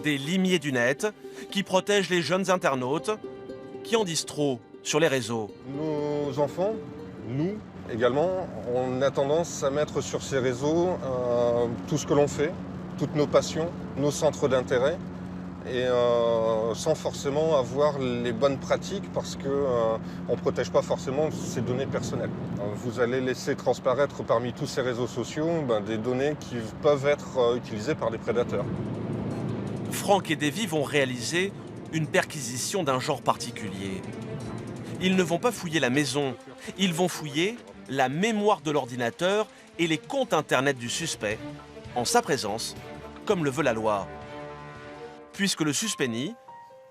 Des limiers du net qui protègent les jeunes internautes qui en disent trop sur les réseaux. Nos enfants, nous également, on a tendance à mettre sur ces réseaux tout ce que l'on fait, toutes nos passions, nos centres d'intérêt, et sans forcément avoir les bonnes pratiques parce qu'on ne protège pas forcément ces données personnelles. Vous allez laisser transparaître parmi tous ces réseaux sociaux des données qui peuvent être utilisées par des prédateurs. Franck et Davy vont réaliser une perquisition d'un genre particulier. Ils ne vont pas fouiller la maison, ils vont fouiller la mémoire de l'ordinateur et les comptes internet du suspect, en sa présence, comme le veut la loi. Puisque le suspect nie,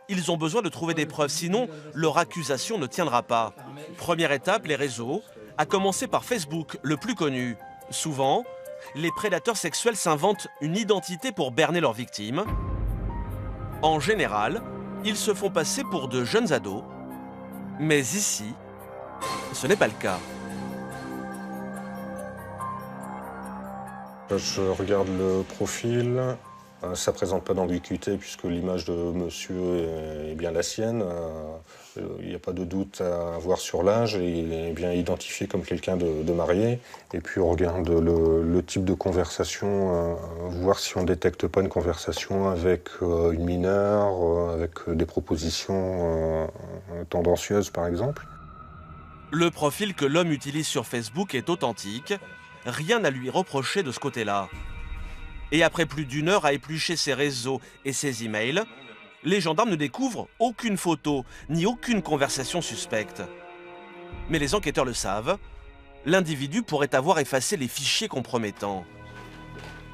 ils ont besoin de trouver des preuves, sinon leur accusation ne tiendra pas. Première étape, les réseaux, à commencer par Facebook, le plus connu. Souvent, les prédateurs sexuels s'inventent une identité pour berner leurs victimes. En général, ils se font passer pour de jeunes ados. Mais ici, ce n'est pas le cas. Je regarde le profil. Ça ne présente pas d'ambiguïté puisque l'image de monsieur est bien la sienne. Il n'y a pas de doute à avoir sur l'âge. Il est bien identifié comme quelqu'un de marié. Et puis on regarde le type de conversation, voir si on ne détecte pas une conversation avec une mineure, avec des propositions tendancieuses par exemple. Le profil que l'homme utilise sur Facebook est authentique. Rien à lui reprocher de ce côté-là. Et après plus d'1 heure à éplucher ses réseaux et ses emails, les gendarmes ne découvrent aucune photo ni aucune conversation suspecte. Mais les enquêteurs le savent, l'individu pourrait avoir effacé les fichiers compromettants.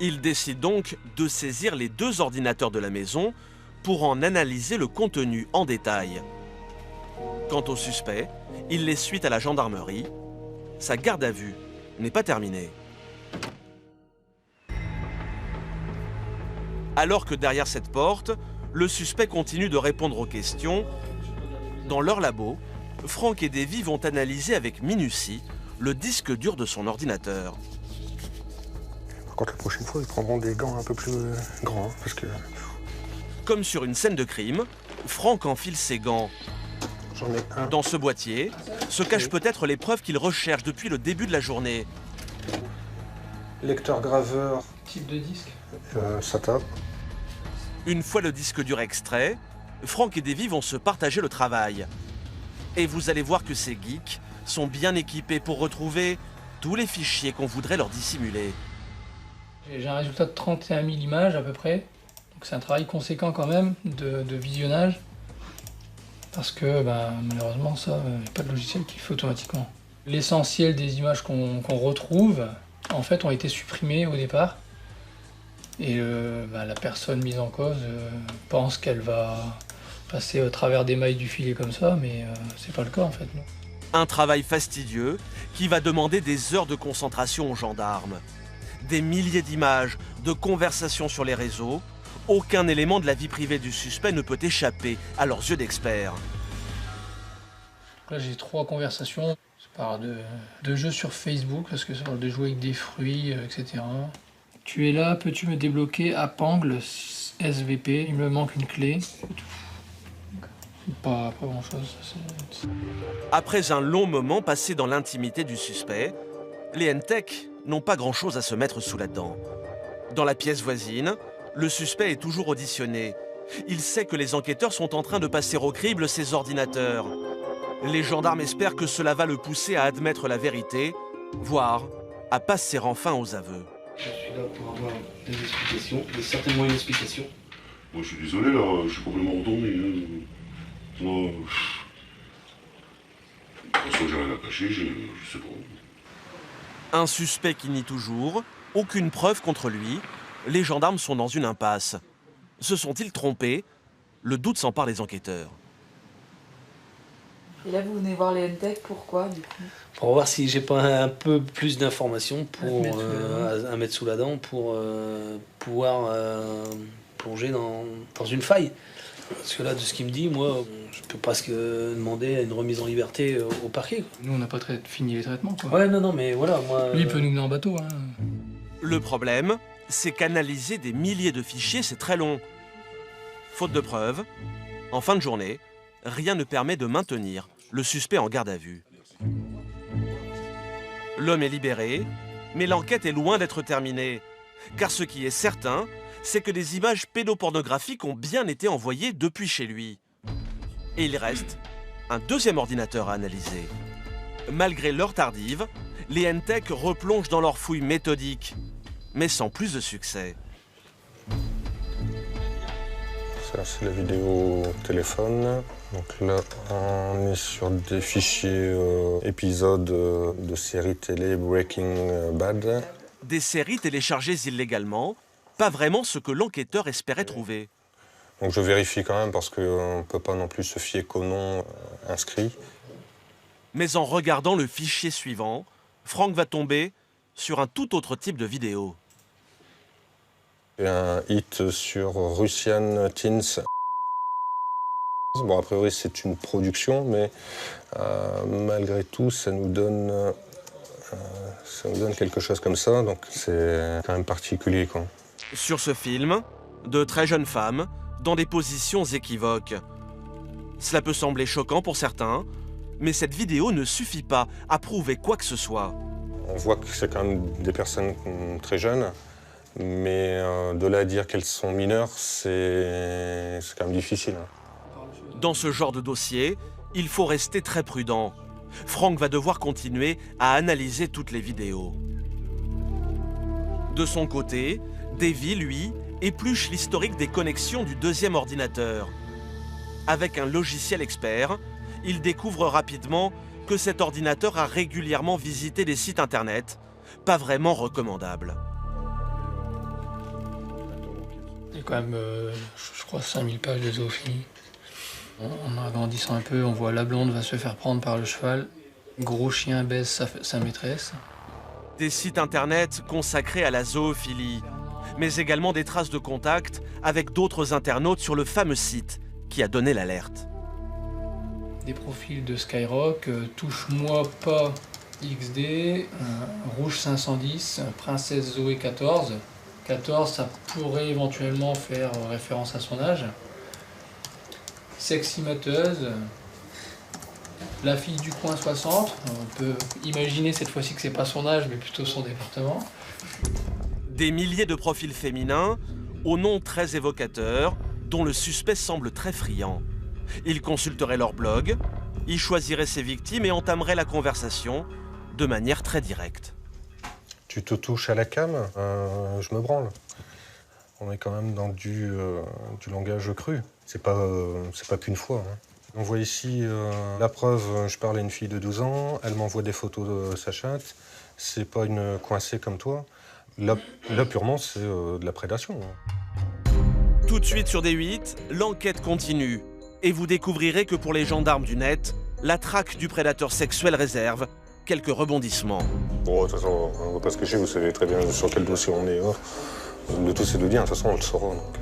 Ils décident donc de saisir les 2 ordinateurs de la maison pour en analyser le contenu en détail. Quant au suspect, il laisse suite à la gendarmerie. Sa garde à vue n'est pas terminée. Alors que derrière cette porte, le suspect continue de répondre aux questions, dans leur labo, Franck et Davy vont analyser avec minutie le disque dur de son ordinateur. Par contre, la prochaine fois, ils prendront des gants un peu plus grands, parce que... Comme sur une scène de crime, Franck enfile ses gants. J'en ai un. Dans ce boîtier se cachent peut-être les preuves qu'il recherche depuis le début de la journée. Lecteur graveur. Type de disque SATA. Une fois le disque dur extrait, Franck et Davy vont se partager le travail. Et vous allez voir que ces geeks sont bien équipés pour retrouver tous les fichiers qu'on voudrait leur dissimuler. J'ai un résultat de 31 000 images à peu près. Donc c'est un travail conséquent quand même de visionnage. Parce que malheureusement, ça, il n'y a pas de logiciel qui le fait automatiquement. L'essentiel des images qu'on retrouve, en fait, ont été supprimées au départ. Et la personne mise en cause pense qu'elle va passer au travers des mailles du filet comme ça, mais c'est pas le cas en fait. Non. Un travail fastidieux qui va demander des heures de concentration aux gendarmes. Des milliers d'images, de conversations sur les réseaux. Aucun élément de la vie privée du suspect ne peut échapper à leurs yeux d'experts. Là j'ai 3 conversations. Ça parle de jeux sur Facebook, parce que ça parle de jouer avec des fruits, etc. Tu es là, peux-tu me débloquer Apangle SVP? Il me manque une clé. Pas grand-chose. Après un long moment passé dans l'intimité du suspect, les NTEC n'ont pas grand-chose à se mettre sous la dent. Dans la pièce voisine, le suspect est toujours auditionné. Il sait que les enquêteurs sont en train de passer au crible ses ordinateurs. Les gendarmes espèrent que cela va le pousser à admettre la vérité, voire à passer enfin aux aveux. Je suis là pour avoir des explications, et certainement une explication Moi, je suis désolé, là, je suis complètement retourné. Hein. Moi, de toute façon, j'ai rien à cacher, je sais pas. Un suspect qui nie toujours, aucune preuve contre lui. Les gendarmes sont dans une impasse. Se sont-ils trompés? Le doute s'empare des enquêteurs. Et là, vous venez voir les NTEC, pourquoi du coup? Pour voir si j'ai pas un peu plus d'informations pour à mettre sous la dent pour pouvoir plonger dans une faille. Parce que là, de ce qu'il me dit, moi, je peux presque demander une remise en liberté au parquet. Nous, on n'a pas fini les traitements, quoi. Ouais, non, mais voilà, moi... Lui, il peut nous mener en bateau, hein. Le problème, c'est qu'analyser des milliers de fichiers, c'est très long. Faute de preuves, en fin de journée, rien ne permet de maintenir le suspect en garde à vue. L'homme est libéré, mais l'enquête est loin d'être terminée. Car ce qui est certain, c'est que des images pédopornographiques ont bien été envoyées depuis chez lui. Et il reste un deuxième ordinateur à analyser. Malgré l'heure tardive, les NTEC replongent dans leur fouille méthodique, mais sans plus de succès. Ça, c'est la vidéo téléphone. Donc là, on est sur des fichiers épisodes de séries télé Breaking Bad. Des séries téléchargées illégalement, pas vraiment ce que l'enquêteur espérait trouver. Donc je vérifie quand même parce qu'on ne peut pas non plus se fier qu'au nom inscrit. Mais en regardant le fichier suivant, Franck va tomber sur un tout autre type de vidéo. Et un hit sur Russian Teens. Bon, a priori, c'est une production, mais malgré tout, ça nous donne quelque chose comme ça. Donc c'est quand même particulier, quoi. Sur ce film, de très jeunes femmes, dans des positions équivoques. Cela peut sembler choquant pour certains, mais cette vidéo ne suffit pas à prouver quoi que ce soit. On voit que c'est quand même des personnes très jeunes, mais de là à dire qu'elles sont mineures, c'est quand même difficile. Dans ce genre de dossier, il faut rester très prudent. Franck va devoir continuer à analyser toutes les vidéos. De son côté, Davy, lui, épluche l'historique des connexions du deuxième ordinateur. Avec un logiciel expert, il découvre rapidement que cet ordinateur a régulièrement visité des sites internet, pas vraiment recommandables. Il y a quand même, je crois, 5000 pages de zoophilie. En agrandissant un peu, on voit la blonde va se faire prendre par le cheval, gros chien baise sa maîtresse. Des sites internet consacrés à la zoophilie, mais également des traces de contact avec d'autres internautes sur le fameux site qui a donné l'alerte. Des profils de Skyrock, Touche-moi pas XD, Rouge 510, Princesse Zoé 14. 14, ça pourrait éventuellement faire référence à son âge. Seximateuse, La fille du coin 60. On peut imaginer cette fois-ci que c'est pas son âge, mais plutôt son département. Des milliers de profils féminins, aux noms très évocateurs, dont le suspect semble très friand. Il consulterait leur blog, il choisirait ses victimes et entamerait la conversation de manière très directe. Tu te touches à la cam, je me branle. On est quand même dans du langage cru. C'est pas qu'une fois. Hein. On voit ici la preuve, je parle à une fille de 12 ans, elle m'envoie des photos de sa chatte. C'est pas une coincée comme toi. Là purement, c'est de la prédation. Hein. Tout de suite sur D8, l'enquête continue. Et vous découvrirez que pour les gendarmes du net, la traque du prédateur sexuel réserve quelques rebondissements. Bon, de toute façon, on ne va pas se cacher, vous savez très bien sur quel dossier on est. Hein. Le tout, c'est de le dire, de toute façon, on le saura. Donc.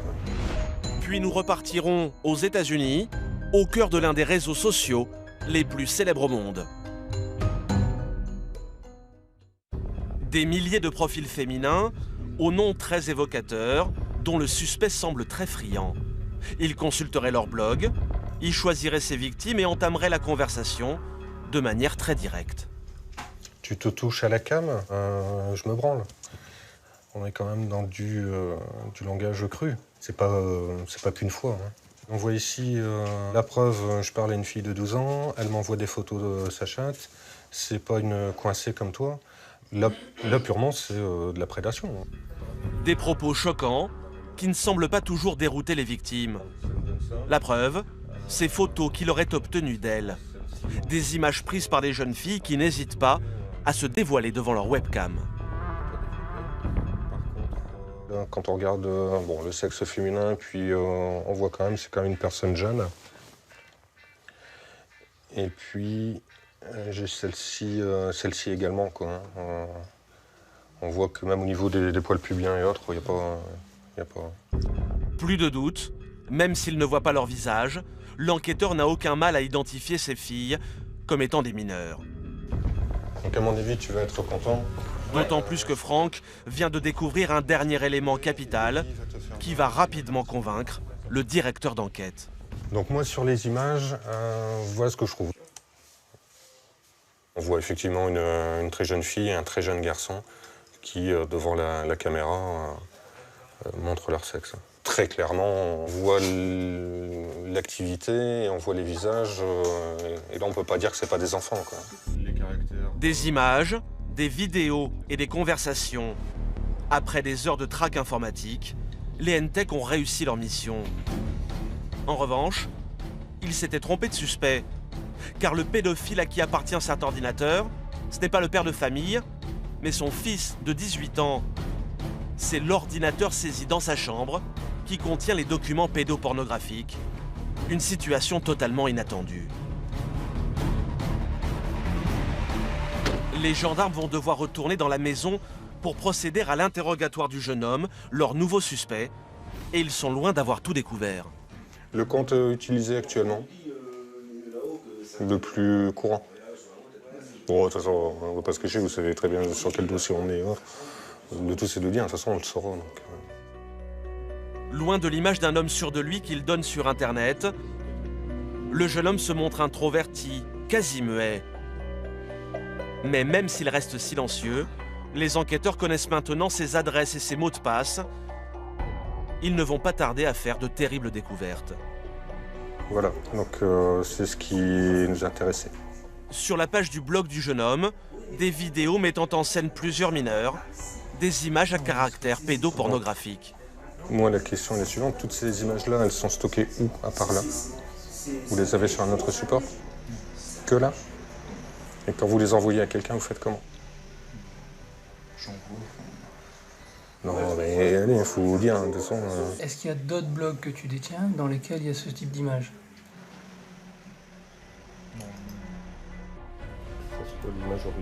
Puis nous repartirons aux États-Unis, au cœur de l'un des réseaux sociaux les plus célèbres au monde. Des milliers de profils féminins, aux noms très évocateurs, dont le suspect semble très friand. Il consulterait leur blog, il choisirait ses victimes et entamerait la conversation de manière très directe. Tu te touches à la cam, je me branle. On est quand même dans du langage cru. C'est pas qu'une fois. Hein. On voit ici la preuve, je parle à une fille de 12 ans, elle m'envoie des photos de sa chatte. C'est pas une coincée comme toi. Là purement, c'est de la prédation. Hein. Des propos choquants qui ne semble pas toujours dérouter les victimes. La preuve, ces photos qu'il aurait obtenues d'elles. Des images prises par des jeunes filles qui n'hésitent pas à se dévoiler devant leur webcam. Quand on regarde le sexe féminin, puis on voit quand même, c'est quand même une personne jeune. Et puis, j'ai celle-ci également, quoi. On voit que même au niveau des poils pubiens et autres, il n'y a pas... Plus de doute, même s'il ne voit pas leur visage, l'enquêteur n'a aucun mal à identifier ces filles comme étant des mineurs. Donc à mon avis, tu vas être content. D'autant plus que Franck vient de découvrir un dernier élément capital qui va rapidement convaincre le directeur d'enquête. Donc moi, sur les images, voilà ce que je trouve. On voit effectivement une très jeune fille et un très jeune garçon qui, devant la caméra, montrent leur sexe. Très clairement, on voit l'activité, on voit les visages, et là on ne peut pas dire que ce n'est pas des enfants, quoi. Des images, des vidéos et des conversations. Après des heures de traque informatique, les N-Tech ont réussi leur mission. En revanche, ils s'étaient trompés de suspect, car le pédophile à qui appartient cet ordinateur, ce n'est pas le père de famille, mais son fils de 18 ans. C'est l'ordinateur saisi dans sa chambre qui contient les documents pédopornographiques. Une situation totalement inattendue. Les gendarmes vont devoir retourner dans la maison pour procéder à l'interrogatoire du jeune homme, leur nouveau suspect, et ils sont loin d'avoir tout découvert. Le compte utilisé actuellement, le plus courant. Bon, de toute façon, on ne va pas se cacher, vous savez très bien sur quel dossier on est. Le tout, c'est de dire, de toute façon, on le saura. Donc... Loin de l'image d'un homme sûr de lui qu'il donne sur Internet, le jeune homme se montre introverti, quasi muet. Mais même s'il reste silencieux, les enquêteurs connaissent maintenant ses adresses et ses mots de passe. Ils ne vont pas tarder à faire de terribles découvertes. Voilà, donc c'est ce qui nous intéressait. Sur la page du blog du jeune homme, des vidéos mettant en scène plusieurs mineurs, des images à caractère pédopornographique. Moi, la question est la suivante. Toutes ces images-là, elles sont stockées où, à part là? Vous les avez sur un autre support? Que là? Et quand vous les envoyez à quelqu'un, vous faites comment? Non, mais allez, il faut vous dire, de toute façon... Est-ce qu'il y a d'autres blogs que tu détiens dans lesquels il y a ce type d'image?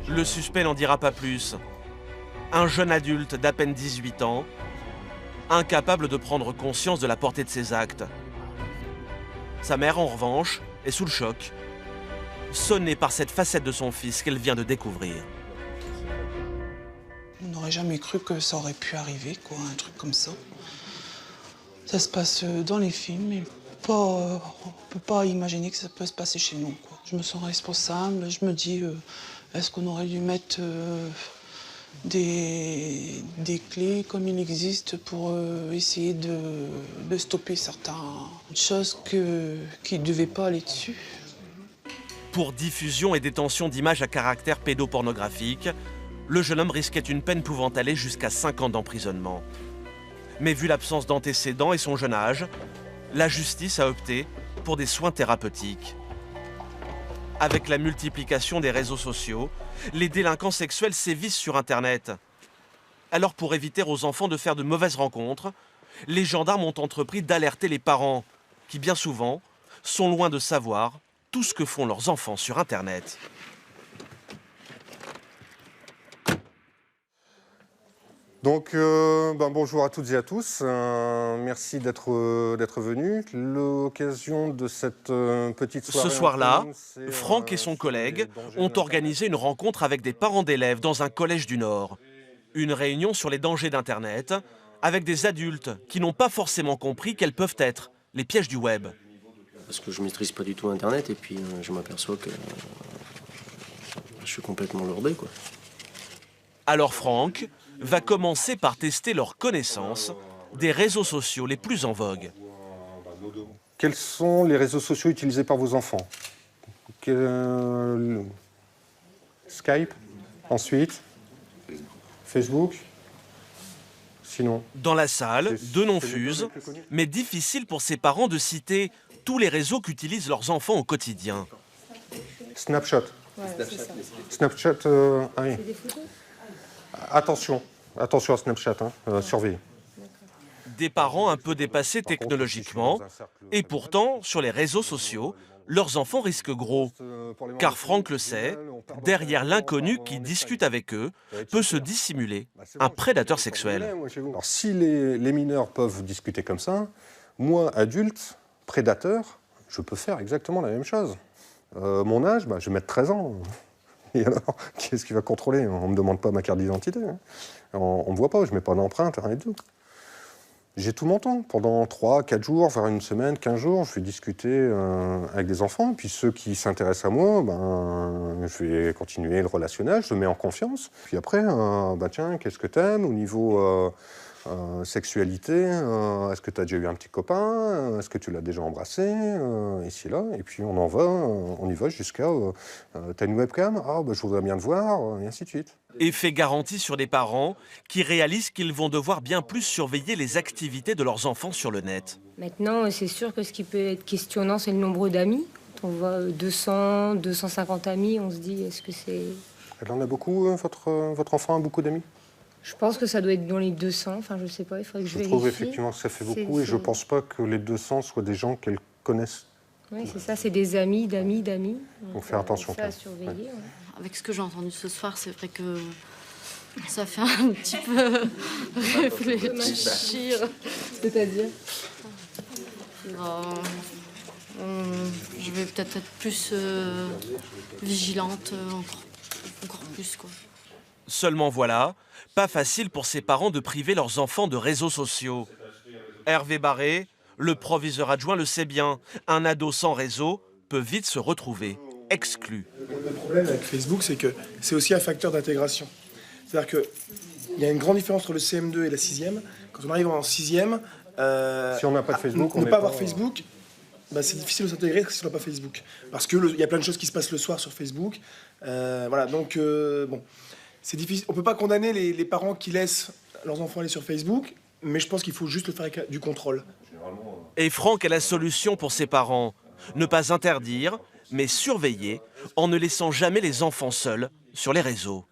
Le suspect n'en dira pas plus. Un jeune adulte d'à peine 18 ans, incapable de prendre conscience de la portée de ses actes. Sa mère, en revanche, est sous le choc, sonnée par cette facette de son fils qu'elle vient de découvrir. On n'aurait jamais cru que ça aurait pu arriver, quoi, un truc comme ça. Ça se passe dans les films, mais on ne peut pas imaginer que ça peut se passer chez nous, quoi. Je me sens responsable, je me dis, est-ce qu'on aurait dû mettre des clés comme il existe pour essayer de stopper certaines choses qui ne devaient pas aller dessus. Pour diffusion et détention d'images à caractère pédopornographique, le jeune homme risquait une peine pouvant aller jusqu'à 5 ans d'emprisonnement. Mais vu l'absence d'antécédents et son jeune âge, la justice a opté pour des soins thérapeutiques. Avec la multiplication des réseaux sociaux, les délinquants sexuels sévissent sur Internet. Alors pour éviter aux enfants de faire de mauvaises rencontres, les gendarmes ont entrepris d'alerter les parents, qui bien souvent sont loin de savoir tout ce que font leurs enfants sur Internet. Donc, bonjour à toutes et à tous. Merci d'être venus. L'occasion de cette petite soirée... Ce soir-là, Franck et son collègue ont organisé une rencontre avec des parents d'élèves dans un collège du Nord. Une réunion sur les dangers d'Internet avec des adultes qui n'ont pas forcément compris quels peuvent être les pièges du web. Parce que je ne maîtrise pas du tout Internet et puis je m'aperçois que je suis complètement lourdé, quoi. Alors Franck va commencer par tester leur connaissance des réseaux sociaux les plus en vogue. Quels sont les réseaux sociaux utilisés par vos enfants? Skype, ensuite Facebook, Sinon. Dans la salle, deux noms fusent, mais difficile pour ses parents de citer tous les réseaux qu'utilisent leurs enfants au quotidien. Snapchat. Ouais, Snapchat, ah oui. Attention à Snapchat, surveillez. Des parents un peu dépassés technologiquement, et pourtant, sur les réseaux sociaux, leurs enfants risquent gros. Car Franck le sait, derrière l'inconnu qui discute avec eux, peut se dissimuler un prédateur sexuel. Alors, si les mineurs peuvent discuter comme ça, moi, adulte, prédateur, je peux faire exactement la même chose. Mon âge, je vais mettre 13 ans. Et alors, qu'est-ce qui va contrôler? On ne me demande pas ma carte d'identité. On ne me voit pas, je ne mets pas d'empreinte, rien du tout. J'ai tout mon temps. Pendant 3, 4 jours, voire une semaine, 15 jours, je vais discuter avec des enfants. Puis ceux qui s'intéressent à moi, je vais continuer le relationnel, je me mets en confiance. Puis après, tiens, qu'est-ce que t'aimes au niveau sexualité? Est-ce que tu as déjà eu un petit copain? Est-ce que tu l'as déjà embrassé? Ici, là. Et puis on y va jusqu'à t'as une webcam? Je voudrais bien te voir, et ainsi de suite. Effet garanti sur des parents qui réalisent qu'ils vont devoir bien plus surveiller les activités de leurs enfants sur le net. Maintenant, c'est sûr que ce qui peut être questionnant, c'est le nombre d'amis. Quand on voit 200, 250 amis, on se dit, est-ce que c'est... Elle en a beaucoup, votre enfant a beaucoup d'amis? Je pense que ça doit être dans les 200, enfin je sais pas, il faudrait que je vérifie. Je trouve effectivement que ça fait beaucoup et je pense pas que les 200 soient des gens qu'elle connaisse. Oui, c'est ça, c'est des amis, d'amis. Donc faire attention. Ça à surveiller. Ouais. Avec ce que j'ai entendu ce soir, c'est vrai que ça fait un petit peu réfléchir. C'est-à-dire je vais peut-être être plus vigilante, encore plus, quoi. Seulement voilà, pas facile pour ces parents de priver leurs enfants de réseaux sociaux. Hervé Barré, le proviseur adjoint, le sait bien. Un ado sans réseau peut vite se retrouver exclu. Le problème avec Facebook, c'est que c'est aussi un facteur d'intégration. C'est-à-dire qu'il y a une grande différence entre le CM2 et la 6e. Quand on arrive en 6e, si on n'a pas de Facebook, ne pas avoir Facebook, c'est difficile de s'intégrer si on n'a pas Facebook. Parce qu'il y a plein de choses qui se passent le soir sur Facebook. Donc c'est difficile. On ne peut pas condamner les parents qui laissent leurs enfants aller sur Facebook, mais je pense qu'il faut juste le faire avec du contrôle. Et Franck a la solution pour ses parents. Ne pas interdire, mais surveiller en ne laissant jamais les enfants seuls sur les réseaux.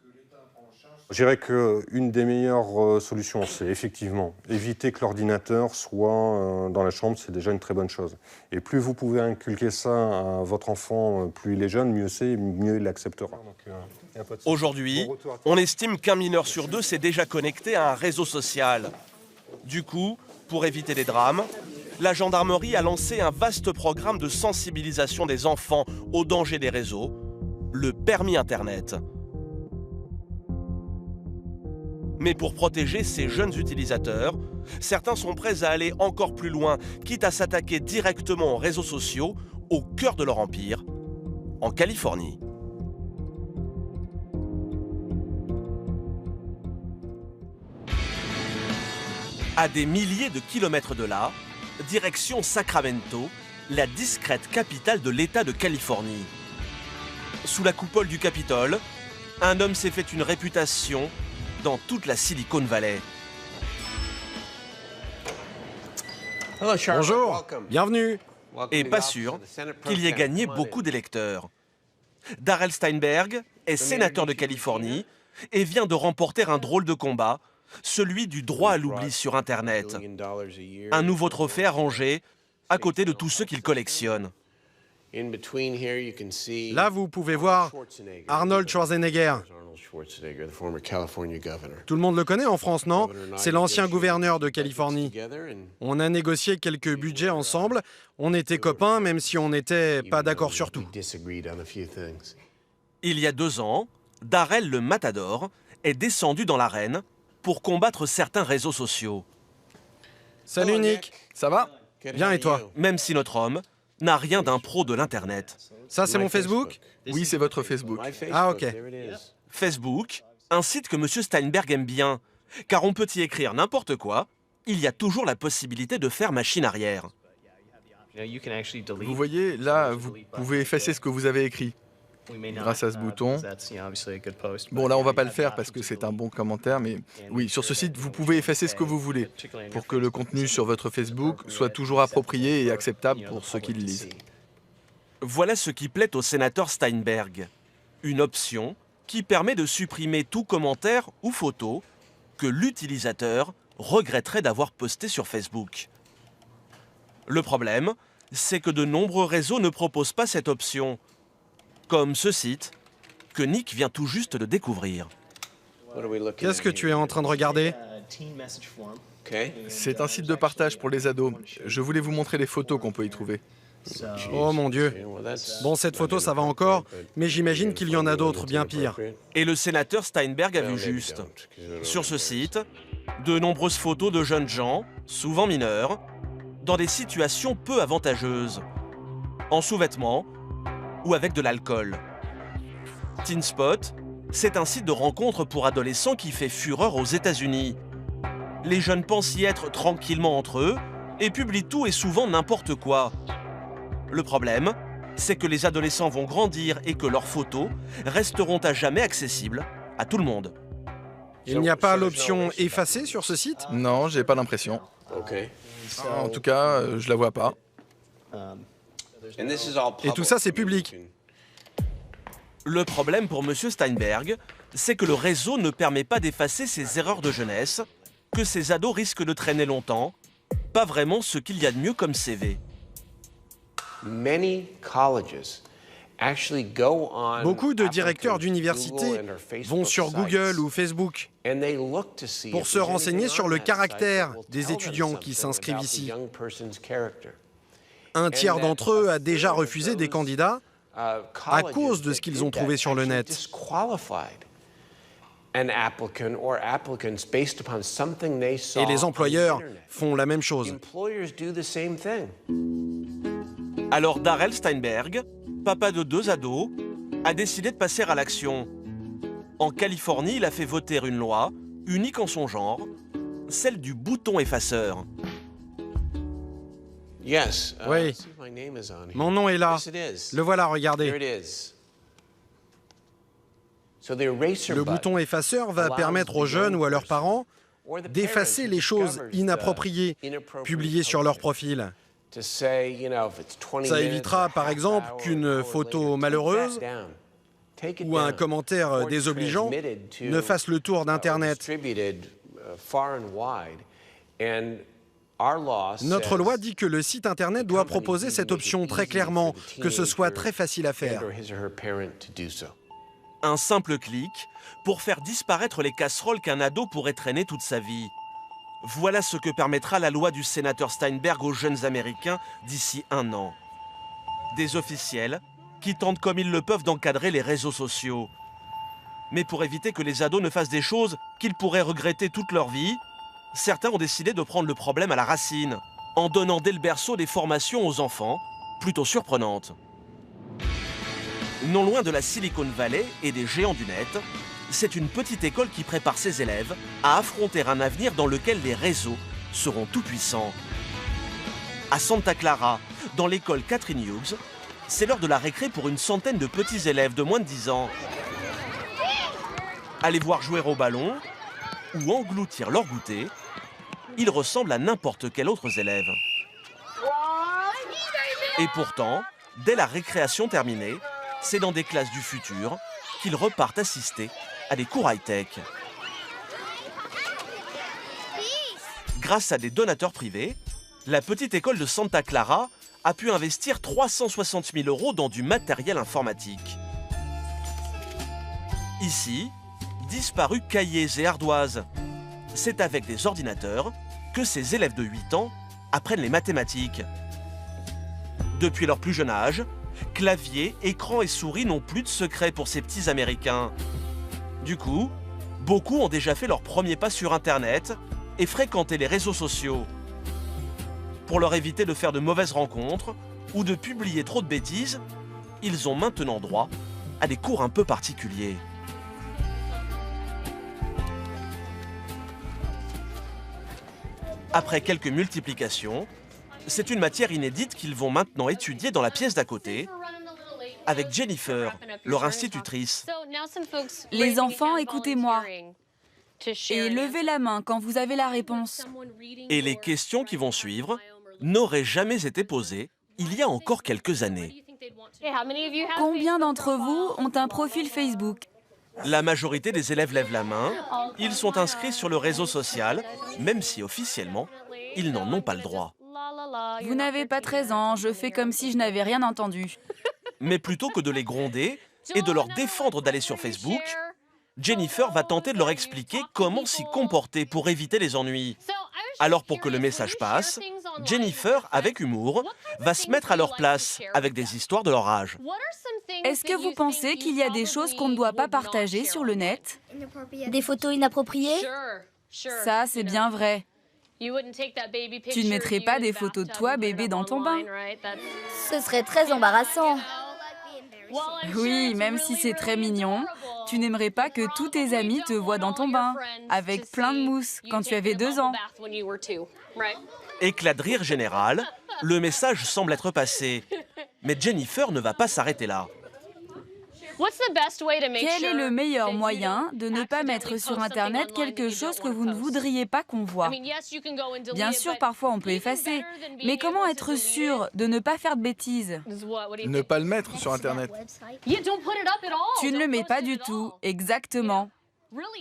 Je dirais qu'une des meilleures solutions, c'est effectivement éviter que l'ordinateur soit dans la chambre, c'est déjà une très bonne chose. Et plus vous pouvez inculquer ça à votre enfant, plus il est jeune, mieux c'est, mieux il l'acceptera. Aujourd'hui, on estime qu'un mineur sur deux s'est déjà connecté à un réseau social. Du coup, pour éviter des drames, la gendarmerie a lancé un vaste programme de sensibilisation des enfants aux dangers des réseaux, le permis Internet. Mais pour protéger ces jeunes utilisateurs, certains sont prêts à aller encore plus loin, quitte à s'attaquer directement aux réseaux sociaux, au cœur de leur empire, en Californie. À des milliers de kilomètres de là, direction Sacramento, la discrète capitale de l'État de Californie. Sous la coupole du Capitole, un homme s'est fait une réputation dans toute la Silicon Valley. Bonjour, bienvenue. Et pas sûr qu'il y ait gagné beaucoup d'électeurs. Darrell Steinberg est sénateur de Californie et vient de remporter un drôle de combat, celui du droit à l'oubli sur Internet. Un nouveau trophée arrangé à côté de tous ceux qu'il collectionne. Là, vous pouvez voir Arnold Schwarzenegger. Tout le monde le connaît en France, non? C'est l'ancien gouverneur de Californie. On a négocié quelques budgets ensemble. On était copains, même si on n'était pas d'accord sur tout. Il y a 2 ans, Darrell le Matador est descendu dans l'arène pour combattre certains réseaux sociaux. Salut Nick, ça va? Bien et toi? Même si notre homme n'a rien d'un pro de l'Internet. Ça, c'est mon Facebook? Oui, c'est votre Facebook. Ah, ok. Facebook, un site que M. Steinberg aime bien, car on peut y écrire n'importe quoi, il y a toujours la possibilité de faire machine arrière. Vous voyez, là, vous pouvez effacer ce que vous avez écrit. grâce à ce bouton. Bon, là, on va pas le faire parce que c'est un bon commentaire, mais oui, sur ce site, vous pouvez effacer ce que vous voulez pour que le contenu sur votre Facebook soit toujours approprié et acceptable pour ceux qui le lisent. Voilà ce qui plaît au sénateur Steinberg. Une option qui permet de supprimer tout commentaire ou photo que l'utilisateur regretterait d'avoir posté sur Facebook. Le problème, c'est que de nombreux réseaux ne proposent pas cette option, comme ce site que Nick vient tout juste de découvrir. Qu'est-ce que tu es en train de regarder? C'est un site de partage pour les ados. Je voulais vous montrer les photos qu'on peut y trouver. Oh mon Dieu. Bon, cette photo, ça va encore, mais j'imagine qu'il y en a d'autres bien pires. Et le sénateur Steinberg a vu juste. Sur ce site, de nombreuses photos de jeunes gens, souvent mineurs, dans des situations peu avantageuses, en sous-vêtements ou avec de l'alcool. Teen Spot, c'est un site de rencontre pour adolescents qui fait fureur aux États-Unis. Les jeunes pensent y être tranquillement entre eux et publient tout et souvent n'importe quoi. Le problème, c'est que les adolescents vont grandir et que leurs photos resteront à jamais accessibles à tout le monde. Il n'y a pas l'option effacer sur ce site? Non, j'ai pas l'impression. En tout cas, je la vois pas. Et tout ça, c'est public. Le problème pour M. Steinberg, c'est que le réseau ne permet pas d'effacer ces erreurs de jeunesse, que ces ados risquent de traîner longtemps, pas vraiment ce qu'il y a de mieux comme CV. Beaucoup de directeurs d'université vont sur Google ou Facebook pour se renseigner sur le caractère des étudiants qui s'inscrivent ici. Un tiers d'entre eux a déjà refusé des candidats à cause de ce qu'ils ont trouvé sur le net. Et les employeurs font la même chose. Alors Darrell Steinberg, papa de 2 ados, a décidé de passer à l'action. En Californie, il a fait voter une loi, unique en son genre, celle du bouton effaceur. Oui, mon nom est là. Le voilà, regardez. Le bouton effaceur va permettre aux jeunes ou à leurs parents d'effacer les choses inappropriées publiées sur leur profil. Ça évitera par exemple qu'une photo malheureuse ou un commentaire désobligeant ne fasse le tour d'Internet. Notre loi dit que le site Internet doit proposer cette option très clairement, que ce soit très facile à faire. Un simple clic pour faire disparaître les casseroles qu'un ado pourrait traîner toute sa vie. Voilà ce que permettra la loi du sénateur Steinberg aux jeunes Américains d'ici 1 an. Des officiels qui tentent comme ils le peuvent d'encadrer les réseaux sociaux. Mais pour éviter que les ados ne fassent des choses qu'ils pourraient regretter toute leur vie, certains ont décidé de prendre le problème à la racine, en donnant dès le berceau des formations aux enfants, plutôt surprenantes. Non loin de la Silicon Valley et des géants du net, c'est une petite école qui prépare ses élèves à affronter un avenir dans lequel les réseaux seront tout-puissants. À Santa Clara, dans l'école Catherine Hughes, c'est l'heure de la récré pour une centaine de petits élèves de moins de 10 ans. Aller voir jouer au ballon ou engloutir leur goûter, ils ressemblent à n'importe quel autre élève. Et pourtant, dès la récréation terminée, c'est dans des classes du futur qu'ils repartent assister à des cours high-tech. Grâce à des donateurs privés, la petite école de Santa Clara a pu investir 360 000 € dans du matériel informatique. Ici, disparus cahiers et ardoises. C'est avec des ordinateurs que ces élèves de 8 ans apprennent les mathématiques. Depuis leur plus jeune âge, clavier, écran et souris n'ont plus de secret pour ces petits Américains. Du coup, beaucoup ont déjà fait leur premier pas sur Internet et fréquenté les réseaux sociaux. Pour leur éviter de faire de mauvaises rencontres ou de publier trop de bêtises, ils ont maintenant droit à des cours un peu particuliers. Après quelques multiplications, c'est une matière inédite qu'ils vont maintenant étudier dans la pièce d'à côté, avec Jennifer, leur institutrice. Les enfants, écoutez-moi. Et levez la main quand vous avez la réponse. Et les questions qui vont suivre n'auraient jamais été posées il y a encore quelques années. Combien d'entre vous ont un profil Facebook? La majorité des élèves lèvent la main. Ils sont inscrits sur le réseau social, même si officiellement, ils n'en ont pas le droit. Vous n'avez pas 13 ans, je fais comme si je n'avais rien entendu. Mais plutôt que de les gronder et de leur défendre d'aller sur Facebook, Jennifer va tenter de leur expliquer comment s'y comporter pour éviter les ennuis. Alors pour que le message passe, Jennifer, avec humour, va se mettre à leur place avec des histoires de leur âge. Est-ce que vous pensez qu'il y a des choses qu'on ne doit pas partager sur le net? Des photos inappropriées? Ça, c'est bien vrai. Tu ne mettrais pas des photos de toi, bébé, dans ton bain? Ce serait très embarrassant. Oui, même si c'est très mignon, tu n'aimerais pas que tous tes amis te voient dans ton bain, avec plein de mousse, quand tu avais 2 ans. Éclat de rire général, le message semble être passé. Mais Jennifer ne va pas s'arrêter là. Quel est le meilleur moyen de ne pas mettre sur Internet quelque chose que vous ne voudriez pas qu'on voit? Bien sûr, parfois on peut effacer, mais comment être sûr de ne pas faire de bêtises? Ne pas le mettre sur Internet. Tu ne le mets pas du tout, exactement.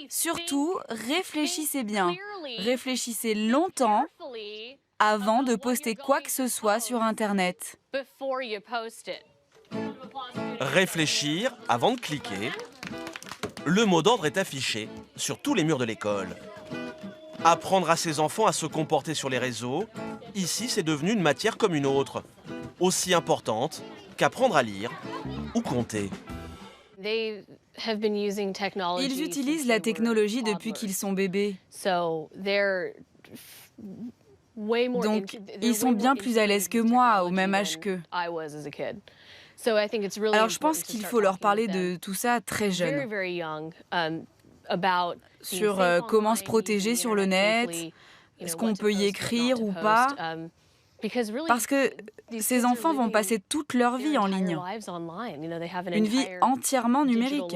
Surtout, réfléchissez bien. Réfléchissez longtemps avant de poster quoi que ce soit sur Internet. Réfléchir avant de cliquer. Le mot d'ordre est affiché sur tous les murs de l'école. Apprendre à ses enfants à se comporter sur les réseaux, ici c'est devenu une matière comme une autre, aussi importante qu'apprendre à lire ou compter. Ils utilisent la technologie depuis qu'ils sont bébés. Donc, ils sont bien plus à l'aise que moi, au même âge qu'eux. Alors, je pense qu'il faut leur parler de tout ça très jeune. Sur comment se protéger sur le net, est-ce qu'on peut y écrire ou pas. Parce que ces enfants vont passer toute leur vie en ligne. Une vie entièrement numérique.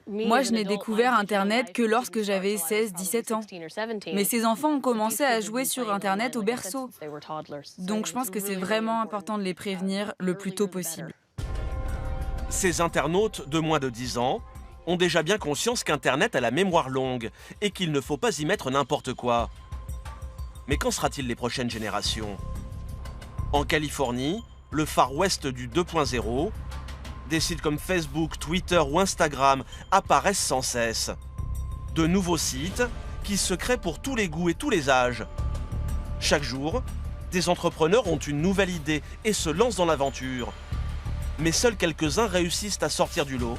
Moi, je n'ai découvert Internet que lorsque j'avais 16-17 ans. Mais ces enfants ont commencé à jouer sur Internet au berceau. Donc je pense que c'est vraiment important de les prévenir le plus tôt possible. Ces internautes de moins de 10 ans ont déjà bien conscience qu'Internet a la mémoire longue et qu'il ne faut pas y mettre n'importe quoi. Mais qu'en sera-t-il des prochaines générations? En Californie, le Far West du 2.0, des sites comme Facebook, Twitter ou Instagram apparaissent sans cesse. De nouveaux sites qui se créent pour tous les goûts et tous les âges. Chaque jour, des entrepreneurs ont une nouvelle idée et se lancent dans l'aventure. Mais seuls quelques-uns réussissent à sortir du lot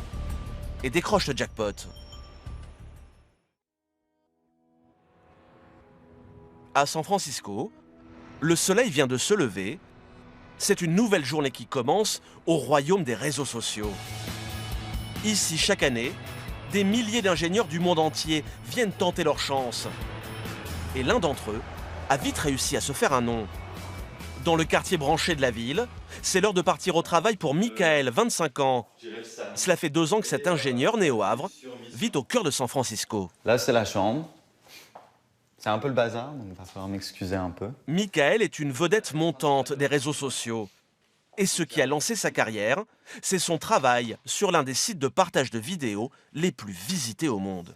et décrochent le jackpot. À San Francisco, le soleil vient de se lever. C'est une nouvelle journée qui commence au royaume des réseaux sociaux. Ici, chaque année, des milliers d'ingénieurs du monde entier viennent tenter leur chance. Et l'un d'entre eux a vite réussi à se faire un nom. Dans le quartier branché de la ville, c'est l'heure de partir au travail pour Michael, 25 ans. Cela fait 2 ans que cet ingénieur né au Havre vit au cœur de San Francisco. Là, c'est la chambre. C'est un peu le bazar, donc il va falloir m'excuser un peu. Michael est une vedette montante des réseaux sociaux. Et ce qui a lancé sa carrière, c'est son travail sur l'un des sites de partage de vidéos les plus visités au monde.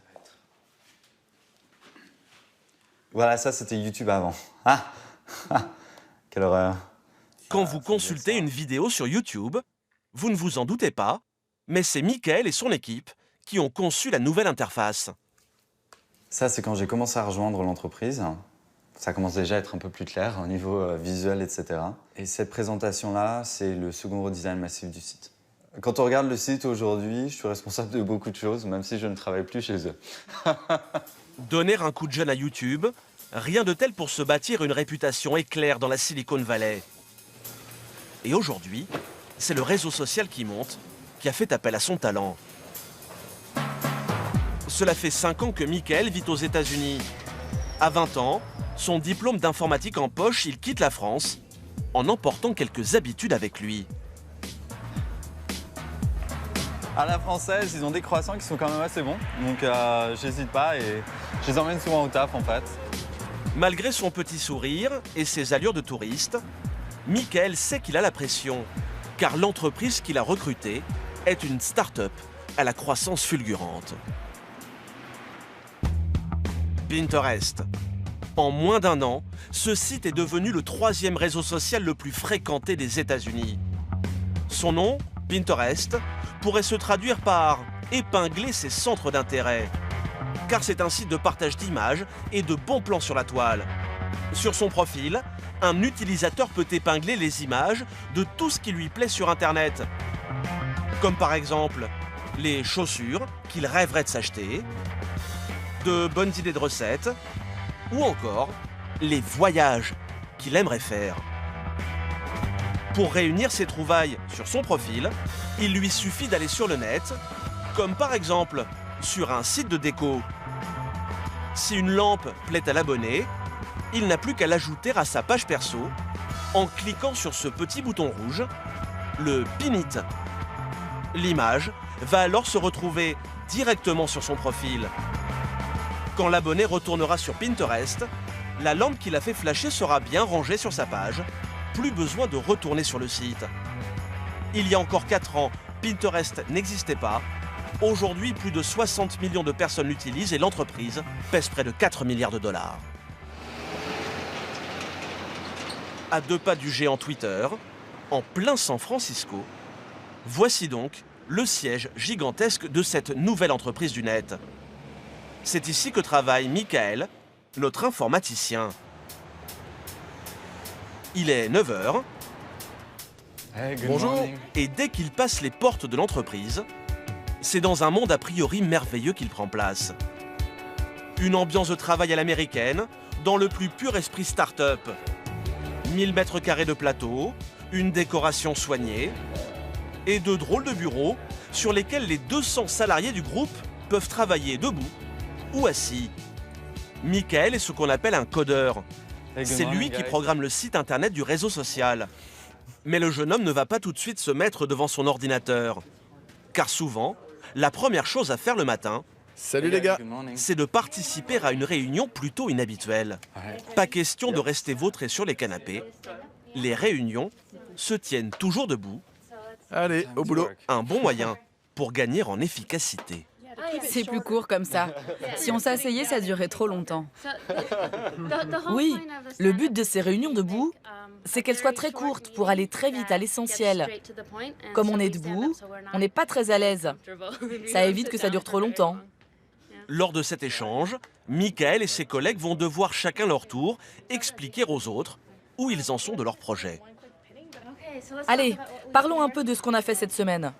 Voilà, ça c'était YouTube avant. Ah, quelle horreur. Quand vous consultez une vidéo sur YouTube, vous ne vous en doutez pas, mais c'est Michael et son équipe qui ont conçu la nouvelle interface. Ça, c'est quand j'ai commencé à rejoindre l'entreprise. Ça commence déjà à être un peu plus clair au niveau visuel, etc. Et cette présentation-là, c'est le second redesign massif du site. Quand on regarde le site aujourd'hui, je suis responsable de beaucoup de choses, même si je ne travaille plus chez eux. Donner un coup de jeune à YouTube, rien de tel pour se bâtir une réputation éclair dans la Silicon Valley. Et aujourd'hui, c'est le réseau social qui monte, qui a fait appel à son talent. Cela fait 5 ans que Michael vit aux États-Unis. À 20 ans, son diplôme d'informatique en poche, il quitte la France en emportant quelques habitudes avec lui. À la française, ils ont des croissants qui sont quand même assez bons. Donc j'hésite pas et je les emmène souvent au taf en fait. Malgré son petit sourire et ses allures de touriste, Michael sait qu'il a la pression, car l'entreprise qu'il a recrutée est une start-up à la croissance fulgurante. Pinterest. En moins d'1 an, ce site est devenu le 3e réseau social le plus fréquenté des États-Unis. Son nom, Pinterest, pourrait se traduire par « épingler ses centres d'intérêt », car c'est un site de partage d'images et de bons plans sur la toile. Sur son profil, un utilisateur peut épingler les images de tout ce qui lui plaît sur Internet. Comme par exemple, les chaussures qu'il rêverait de s'acheter, de bonnes idées de recettes, ou encore les voyages qu'il aimerait faire. Pour réunir ses trouvailles sur son profil, il lui suffit d'aller sur le net, comme par exemple sur un site de déco. Si une lampe plaît à l'abonné, il n'a plus qu'à l'ajouter à sa page perso en cliquant sur ce petit bouton rouge, le Pin It. L'image va alors se retrouver directement sur son profil. Quand l'abonné retournera sur Pinterest, la lampe qu'il a fait flasher sera bien rangée sur sa page. Plus besoin de retourner sur le site. Il y a encore 4 ans, Pinterest n'existait pas. Aujourd'hui, plus de 60 millions de personnes l'utilisent et l'entreprise pèse près de 4 milliards de dollars. À 2 pas du géant Twitter, en plein San Francisco, voici donc le siège gigantesque de cette nouvelle entreprise du net. C'est ici que travaille Michael, notre informaticien. Il est 9 h. Hey, bonjour. Et dès qu'il passe les portes de l'entreprise, c'est dans un monde a priori merveilleux qu'il prend place. Une ambiance de travail à l'américaine, dans le plus pur esprit start-up. 1000 mètres carrés de plateau, une décoration soignée et de drôles de bureaux sur lesquels les 200 salariés du groupe peuvent travailler debout ou assis. Michael est ce qu'on appelle un codeur. C'est lui qui programme le site internet du réseau social. Mais le jeune homme ne va pas tout de suite se mettre devant son ordinateur. Car souvent, la première chose à faire le matin, salut les gars, c'est de participer à une réunion plutôt inhabituelle. Pas question de rester vautré sur les canapés. Les réunions se tiennent toujours debout. Allez, au boulot. Un bon moyen pour gagner en efficacité. C'est plus court comme ça. Si on s'asseyait, ça durait trop longtemps. Oui, le but de ces réunions debout, c'est qu'elles soient très courtes pour aller très vite à l'essentiel. Comme on est debout, on n'est pas très à l'aise. Ça évite que ça dure trop longtemps. Lors de cet échange, Michael et ses collègues vont devoir chacun leur tour expliquer aux autres où ils en sont de leur projet. Allez, parlons un peu de ce qu'on a fait cette semaine.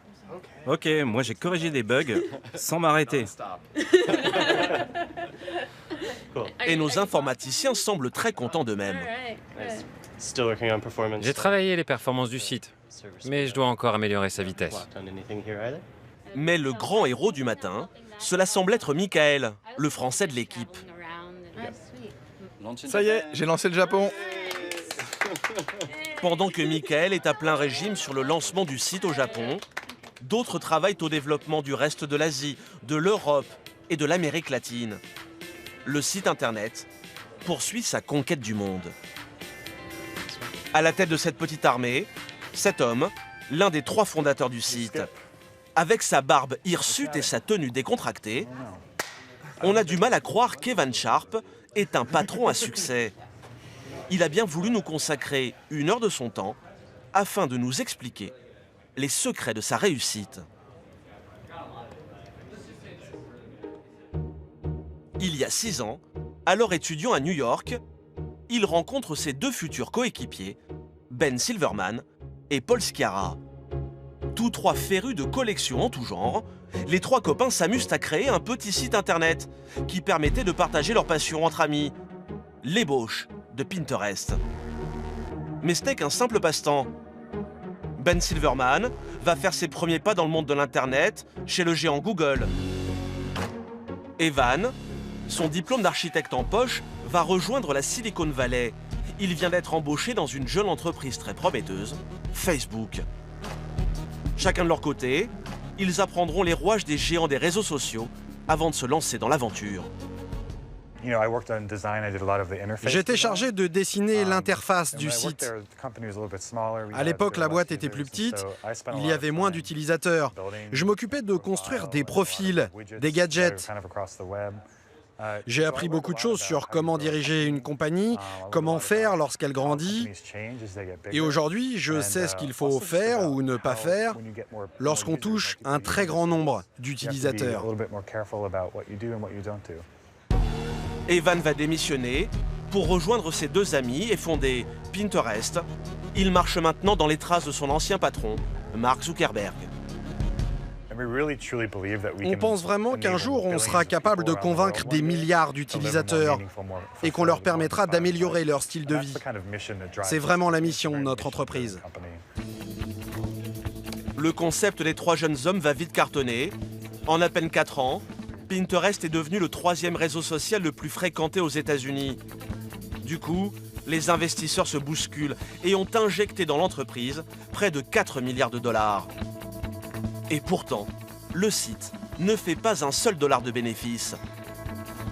Ok, moi j'ai corrigé des bugs sans m'arrêter. Et nos informaticiens semblent très contents d'eux-mêmes. J'ai travaillé les performances du site, mais je dois encore améliorer sa vitesse. Mais le grand héros du matin, cela semble être Michael, le français de l'équipe. Ça y est, j'ai lancé le Japon. Pendant que Michael est à plein régime sur le lancement du site au Japon, d'autres travaillent au développement du reste de l'Asie, de l'Europe et de l'Amérique latine. Le site internet poursuit sa conquête du monde. À la tête de cette petite armée, cet homme, l'un des 3 fondateurs du site. Avec sa barbe hirsute et sa tenue décontractée, on a du mal à croire qu'Evan Sharp est un patron à succès. Il a bien voulu nous consacrer 1 heure de son temps afin de nous expliquer les secrets de sa réussite. Il y a 6 ans, alors étudiant à New York, il rencontre ses 2 futurs coéquipiers, Ben Silverman et Paul Sciarra. Tous 3 férus de collections en tout genre, les 3 copains s'amusent à créer un petit site internet qui permettait de partager leur passion entre amis, l'ébauche de Pinterest. Mais ce n'est qu'un simple passe-temps. Ben Silverman va faire ses premiers pas dans le monde de l'internet chez le géant Google. Evan, son diplôme d'architecte en poche, va rejoindre la Silicon Valley. Il vient d'être embauché dans une jeune entreprise très prometteuse, Facebook. Chacun de leur côté, ils apprendront les rouages des géants des réseaux sociaux avant de se lancer dans l'aventure. J'étais chargé de dessiner l'interface du site. À l'époque, la boîte était plus petite, il y avait moins d'utilisateurs. Je m'occupais de construire des profils, des gadgets. J'ai appris beaucoup de choses sur comment diriger une compagnie, comment faire lorsqu'elle grandit. Et aujourd'hui, je sais ce qu'il faut faire ou ne pas faire lorsqu'on touche un très grand nombre d'utilisateurs. Evan va démissionner pour rejoindre ses 2 amis et fonder Pinterest. Il marche maintenant dans les traces de son ancien patron, Mark Zuckerberg. On pense vraiment qu'un jour, on sera capable de convaincre des milliards d'utilisateurs et qu'on leur permettra d'améliorer leur style de vie. C'est vraiment la mission de notre entreprise. Le concept des 3 jeunes hommes va vite cartonner. En à peine 4 ans, Pinterest est devenu le 3e réseau social le plus fréquenté aux États-Unis. Du coup, les investisseurs se bousculent et ont injecté dans l'entreprise près de 4 milliards de dollars. Et pourtant, le site ne fait pas un seul dollar de bénéfice.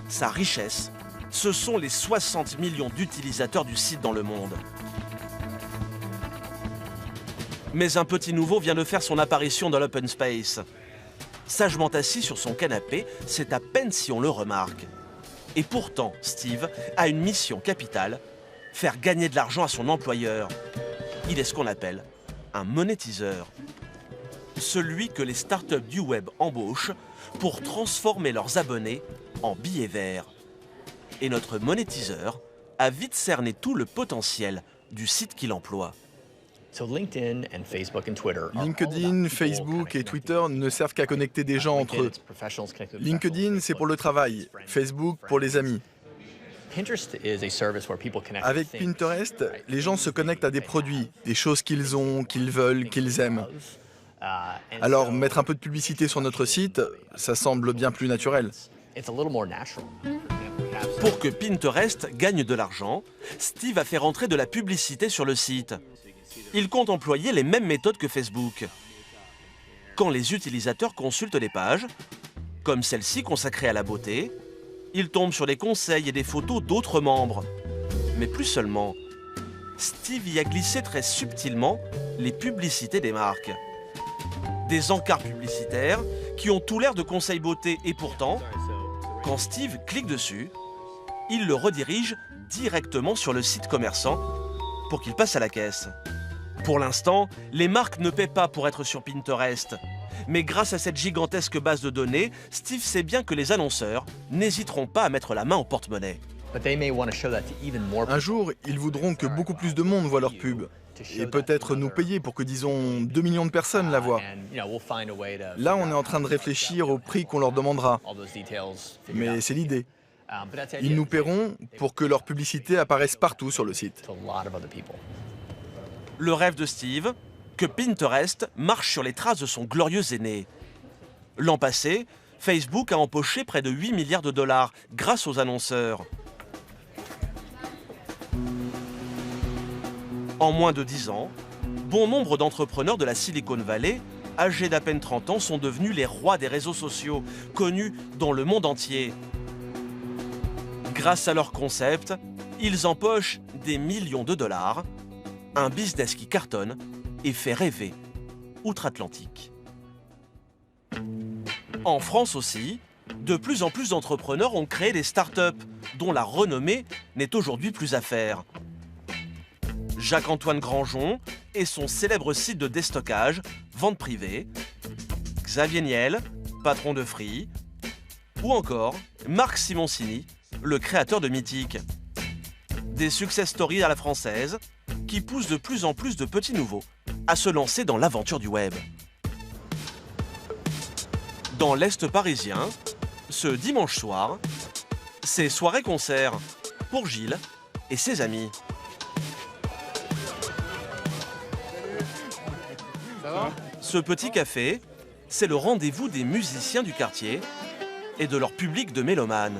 Sa richesse, ce sont les 60 millions d'utilisateurs du site dans le monde. Mais un petit nouveau vient de faire son apparition dans l'open space. Sagement assis sur son canapé, c'est à peine si on le remarque. Et pourtant, Steve a une mission capitale, faire gagner de l'argent à son employeur. Il est ce qu'on appelle un monétiseur. Celui que les startups du web embauchent pour transformer leurs abonnés en billets verts. Et notre monétiseur a vite cerné tout le potentiel du site qu'il emploie. LinkedIn, Facebook et Twitter ne servent qu'à connecter des gens entre eux. LinkedIn, c'est pour le travail, Facebook pour les amis. Avec Pinterest, les gens se connectent à des produits, des choses qu'ils ont, qu'ils veulent, qu'ils aiment. Alors, mettre un peu de publicité sur notre site, ça semble bien plus naturel. Pour que Pinterest gagne de l'argent, Steve a fait rentrer de la publicité sur le site. Il compte employer les mêmes méthodes que Facebook. Quand les utilisateurs consultent les pages, comme celle-ci consacrée à la beauté, ils tombent sur des conseils et des photos d'autres membres. Mais plus seulement. Steve y a glissé très subtilement les publicités des marques. Des encarts publicitaires qui ont tout l'air de conseils beauté et pourtant, quand Steve clique dessus, il le redirige directement sur le site commerçant pour qu'il passe à la caisse. Pour l'instant, les marques ne paient pas pour être sur Pinterest. Mais grâce à cette gigantesque base de données, Steve sait bien que les annonceurs n'hésiteront pas à mettre la main au porte-monnaie. Un jour, ils voudront que beaucoup plus de monde voit leur pub. Et peut-être nous payer pour que, disons, 2 millions de personnes la voient. Là, on est en train de réfléchir au prix qu'on leur demandera. Mais c'est l'idée. Ils nous paieront pour que leur publicité apparaisse partout sur le site. Le rêve de Steve, que Pinterest marche sur les traces de son glorieux aîné. L'an passé, Facebook a empoché près de 8 milliards de dollars grâce aux annonceurs. En moins de 10 ans, bon nombre d'entrepreneurs de la Silicon Valley, âgés d'à peine 30 ans, sont devenus les rois des réseaux sociaux, connus dans le monde entier. Grâce à leur concept, ils empochent des millions de dollars, un business qui cartonne et fait rêver outre-Atlantique. En France aussi, de plus en plus d'entrepreneurs ont créé des startups dont la renommée n'est aujourd'hui plus à faire. Jacques-Antoine Granjon et son célèbre site de déstockage, vente privée, Xavier Niel, patron de Free, ou encore Marc Simoncini, le créateur de Mythique. Des success stories à la française qui poussent de plus en plus de petits nouveaux à se lancer dans l'aventure du web. Dans l'Est parisien, ce dimanche soir, c'est soirée-concert pour Gilles et ses amis. Ça va ? Ce petit café, c'est le rendez-vous des musiciens du quartier et de leur public de mélomanes.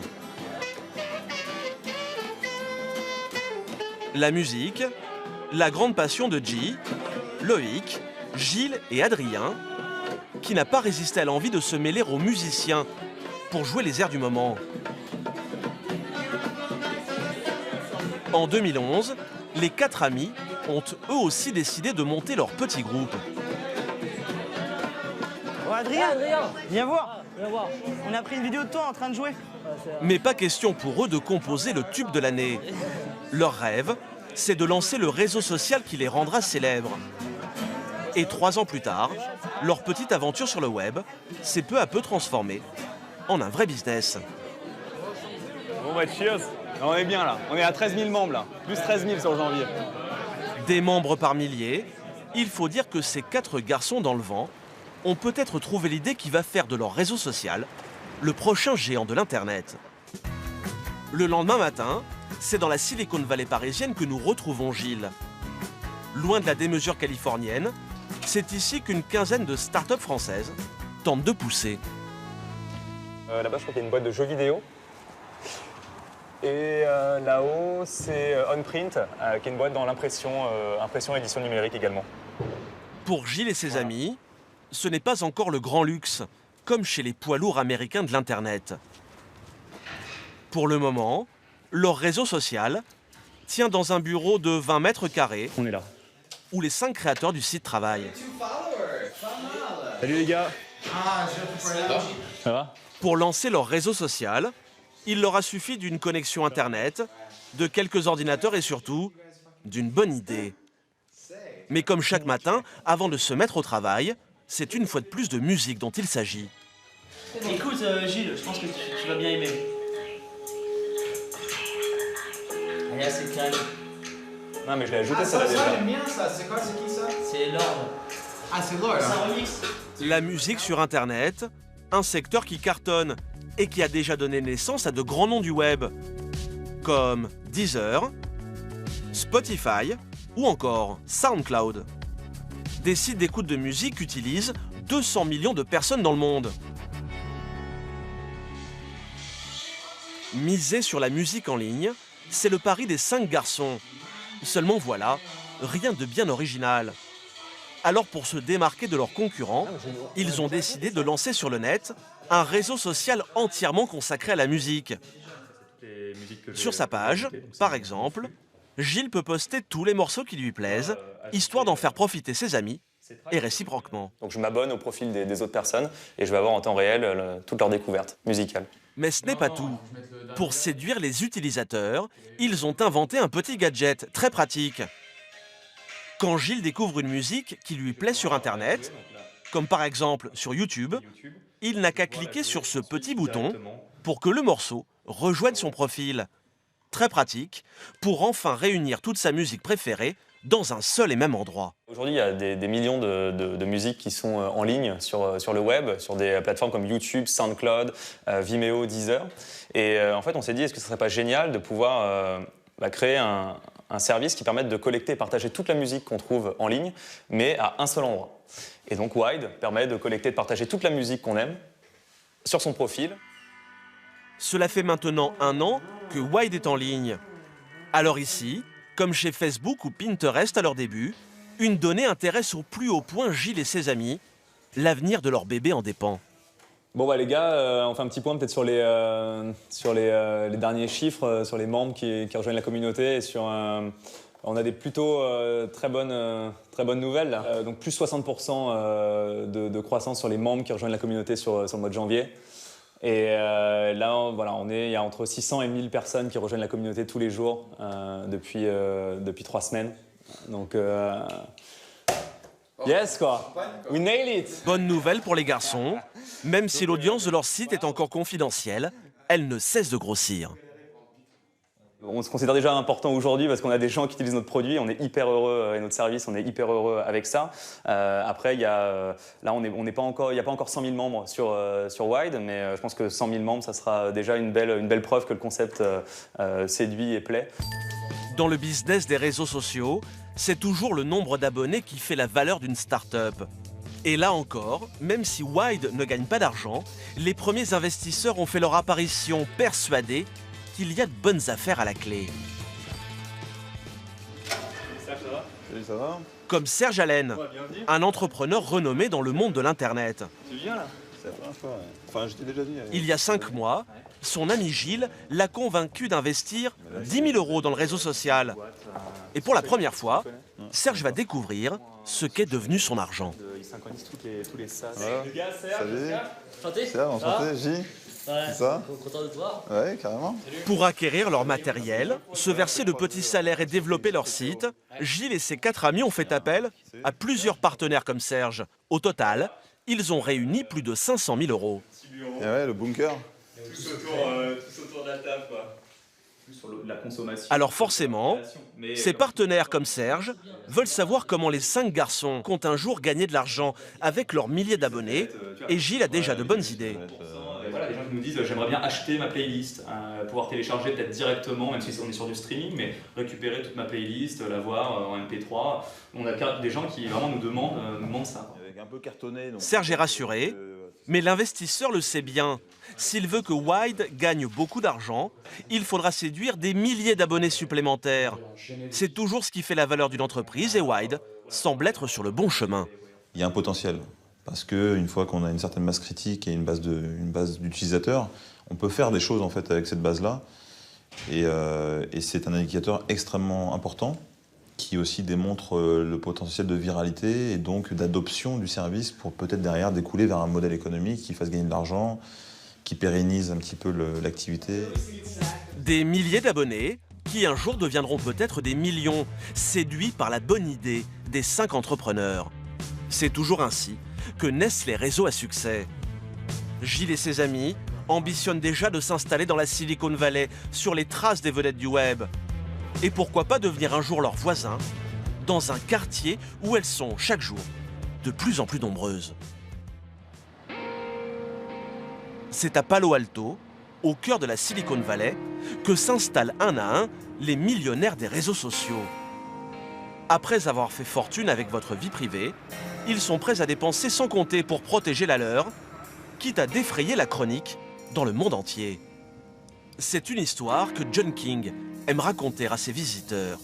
La musique, la grande passion de G, Loïc, Gilles et Adrien, qui n'a pas résisté à l'envie de se mêler aux musiciens pour jouer les airs du moment. En 2011, les 4 amis ont eux aussi décidé de monter leur petit groupe. Oh Adrien, viens voir. On a pris une vidéo de toi en train de jouer. Mais pas question pour eux de composer le tube de l'année. Leur rêve, c'est de lancer le réseau social qui les rendra célèbres. Et 3 ans plus tard, leur petite aventure sur le web s'est peu à peu transformée en un vrai business. Bon bah cheers. On est bien là, on est à 13 000 membres là, plus 13 000 sur janvier. Des membres par milliers, il faut dire que ces 4 garçons dans le vent ont peut-être trouvé l'idée qui va faire de leur réseau social le prochain géant de l'Internet. Le lendemain matin, c'est dans la Silicon Valley parisienne que nous retrouvons Gilles. Loin de la démesure californienne, c'est ici qu'une quinzaine de start-up françaises tentent de pousser. Là-bas, je crois qu'il y a une boîte de jeux vidéo. Et là-haut, c'est OnPrint, qui est une boîte dans l'impression et édition numérique également. Pour Gilles et ses amis, ce n'est pas encore le grand luxe, comme chez les poids lourds américains de l'Internet. Pour le moment, leur réseau social tient dans un bureau de 20 mètres carrés. On est là. Où les 5 créateurs du site travaillent. Salut les gars. Ça va? Pour lancer leur réseau social, il leur a suffi d'une connexion Internet, de quelques ordinateurs et surtout d'une bonne idée. Mais comme chaque matin, avant de se mettre au travail, c'est une fois de plus de musique dont il s'agit. Écoute Gilles, je pense que tu vas bien aimer. Elle est assez calme. Non mais je l'ai ajouté ça déjà. J'aime bien ça, c'est quoi, c'est qui ça? C'est Lord. Ah c'est drôle. C'est un remix. La musique sur Internet, un secteur qui cartonne et qui a déjà donné naissance à de grands noms du web, comme Deezer, Spotify ou encore SoundCloud. Des sites d'écoute de musique utilisent 200 millions de personnes dans le monde. Miser sur la musique en ligne, c'est le pari des 5 garçons. Seulement voilà, rien de bien original. Alors pour se démarquer de leurs concurrents, ils ont décidé de lancer sur le net un réseau social entièrement consacré à la musique. Sur sa page, par exemple, Gilles peut poster tous les morceaux qui lui plaisent, histoire d'en faire profiter ses amis, et réciproquement. Donc je m'abonne au profil des autres personnes et je vais avoir en temps réel toutes leurs découvertes musicales. Mais ce n'est pas tout. Pour séduire les utilisateurs, ils ont inventé un petit gadget très pratique. Quand Gilles découvre une musique qui lui plaît sur Internet, comme par exemple sur YouTube, il n'a qu'à cliquer sur ce petit bouton pour que le morceau rejoigne son profil. Très pratique pour enfin réunir toute sa musique préférée dans un seul et même endroit. Aujourd'hui, il y a des millions de musiques qui sont en ligne sur le web, sur des plateformes comme YouTube, SoundCloud, Vimeo, Deezer. Et en fait, on s'est dit, est-ce que ce ne serait pas génial de pouvoir créer un service qui permette de collecter et partager toute la musique qu'on trouve en ligne, mais à un seul endroit. Et donc Wide permet de collecter et de partager toute la musique qu'on aime sur son profil. Cela fait maintenant 1 an que Wide est en ligne. Alors ici, comme chez Facebook ou Pinterest à leur début, une donnée intéresse au plus haut point Gilles et ses amis. L'avenir de leur bébé en dépend. Bon bah les gars, on fait un petit point peut-être sur les derniers chiffres, sur les membres qui rejoignent la communauté et sur... on a des plutôt très bonnes nouvelles là. Donc plus 60% de croissance sur les membres qui rejoignent la communauté sur le mois de janvier. Et là, voilà, il y a entre 600 et 1000 personnes qui rejoignent la communauté tous les jours depuis 3 semaines. Donc, yes quoi, we nail it. Bonne nouvelle pour les garçons, même si l'audience de leur site est encore confidentielle, elle ne cesse de grossir. On se considère déjà important aujourd'hui parce qu'on a des gens qui utilisent notre produit, on est hyper heureux et notre service, on est hyper heureux avec ça. Après, là, il n'y a pas encore 100 000 membres sur Wide, mais je pense que 100 000 membres, ça sera déjà une belle preuve que le concept séduit et plaît. Dans le business des réseaux sociaux, c'est toujours le nombre d'abonnés qui fait la valeur d'une start-up. Et là encore, même si Wide ne gagne pas d'argent, les premiers investisseurs ont fait leur apparition persuadés qu'il y a de bonnes affaires à la clé. Ça va ? Salut, ça va ? Comme Serge Allen, un entrepreneur renommé dans le monde de l'Internet. Tu viens là? C'est la première fois. Enfin, je t'ai déjà dit. Il y a 5 mois, son ami Gilles l'a convaincu d'investir 10 000 € dans le réseau social. Et pour la première fois, Serge va découvrir ce qu'est devenu son argent. Ils synchronisent tous les sas. Les gars, Salut. Enchanté. Serge, enchanté, J. C'est ça? Content de te voir. Ouais, carrément. Pour acquérir leur matériel, se verser de petits salaires et développer leur site, Gilles et ses 4 amis ont fait appel à plusieurs partenaires comme Serge. Au total, ils ont réuni plus de 500 000 €. Et ouais, le bunker. Tous autour de la table, quoi. Sur la consommation. Alors forcément, ces partenaires comme Serge veulent savoir comment les 5 garçons comptent un jour gagner de l'argent avec leurs milliers d'abonnés, et Gilles a déjà de bonnes idées. Voilà, les gens qui nous disent j'aimerais bien acheter ma playlist, pouvoir télécharger peut-être directement, même si on est sur du streaming, mais récupérer toute ma playlist, la voir en MP3. On a des gens qui vraiment nous demandent ça. Avec un peu cartonné. Donc... Serge est rassuré, mais l'investisseur le sait bien. S'il veut que Wide gagne beaucoup d'argent, il faudra séduire des milliers d'abonnés supplémentaires. C'est toujours ce qui fait la valeur d'une entreprise et Wide semble être sur le bon chemin. Il y a un potentiel. Parce qu'une fois qu'on a une certaine masse critique et une base d'utilisateurs, on peut faire des choses en fait avec cette base-là. Et c'est un indicateur extrêmement important qui aussi démontre le potentiel de viralité et donc d'adoption du service pour peut-être derrière découler vers un modèle économique qui fasse gagner de l'argent, qui pérennise un petit peu l'activité. Des milliers d'abonnés qui un jour deviendront peut-être des millions, séduits par la bonne idée des 5 entrepreneurs. C'est toujours ainsi que naissent les réseaux à succès. Gilles et ses amis ambitionnent déjà de s'installer dans la Silicon Valley, sur les traces des vedettes du web. Et pourquoi pas devenir un jour leurs voisins, dans un quartier où elles sont chaque jour de plus en plus nombreuses. C'est à Palo Alto, au cœur de la Silicon Valley, que s'installent un à un les millionnaires des réseaux sociaux. Après avoir fait fortune avec votre vie privée, ils sont prêts à dépenser sans compter pour protéger la leur, quitte à défrayer la chronique dans le monde entier. C'est une histoire que John King aime raconter à ses visiteurs.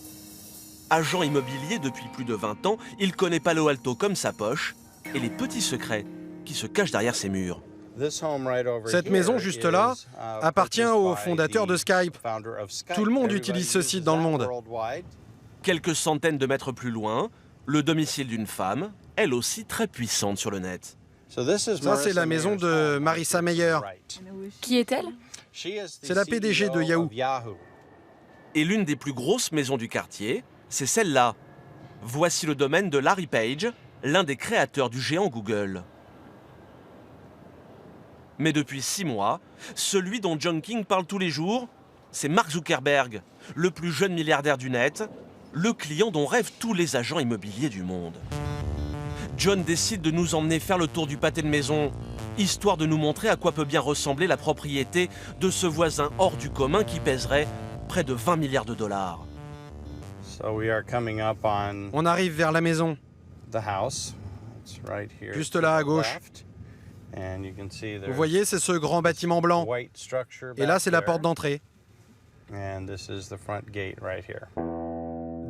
Agent immobilier depuis plus de 20 ans, il connaît Palo Alto comme sa poche et les petits secrets qui se cachent derrière ses murs. Cette maison juste là appartient au fondateur de Skype. Tout le monde utilise ce site dans le monde. Quelques centaines de mètres plus loin, le domicile d'une femme, elle aussi très puissante sur le net. Ça, c'est la maison de Marissa Mayer. Qui est-elle? C'est la PDG de Yahoo. Et l'une des plus grosses maisons du quartier, c'est celle-là. Voici le domaine de Larry Page, l'un des créateurs du géant Google. Mais depuis 6 mois, celui dont John King parle tous les jours, c'est Mark Zuckerberg, le plus jeune milliardaire du net, le client dont rêvent tous les agents immobiliers du monde. John décide de nous emmener faire le tour du pâté de maison, histoire de nous montrer à quoi peut bien ressembler la propriété de ce voisin hors du commun qui pèserait près de 20 milliards de dollars. On arrive vers la maison. Juste là à gauche. Vous voyez, c'est ce grand bâtiment blanc. Et là, c'est la porte d'entrée.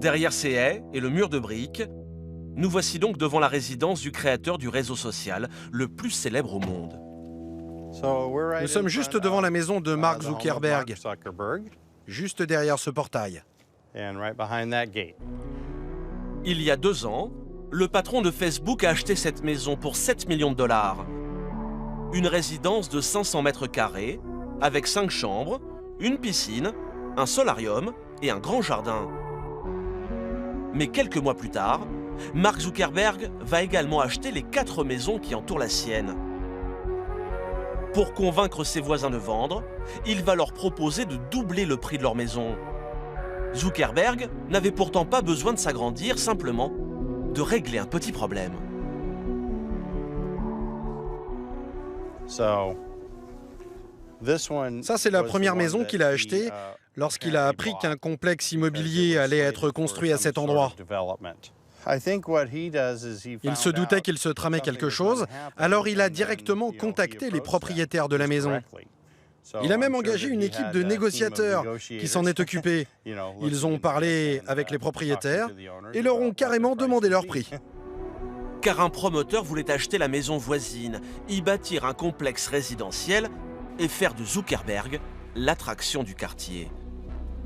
Derrière ces haies et le mur de briques, nous voici donc devant la résidence du créateur du réseau social le plus célèbre au monde. Nous sommes juste devant la maison de Mark Zuckerberg, juste derrière ce portail. Il y a 2 ans, le patron de Facebook a acheté cette maison pour 7 millions de dollars. Une résidence de 500 mètres carrés, avec 5 chambres, une piscine, un solarium et un grand jardin. Mais quelques mois plus tard, Mark Zuckerberg va également acheter les 4 maisons qui entourent la sienne. Pour convaincre ses voisins de vendre, il va leur proposer de doubler le prix de leur maison. Zuckerberg n'avait pourtant pas besoin de s'agrandir, simplement de régler un petit problème. Ça, c'est la première maison qu'il a achetée lorsqu'il a appris qu'un complexe immobilier allait être construit à cet endroit. Il se doutait qu'il se tramait quelque chose, alors il a directement contacté les propriétaires de la maison. Il a même engagé une équipe de négociateurs qui s'en est occupée. Ils ont parlé avec les propriétaires et leur ont carrément demandé leur prix. Car un promoteur voulait acheter la maison voisine, y bâtir un complexe résidentiel et faire de Zuckerberg l'attraction du quartier.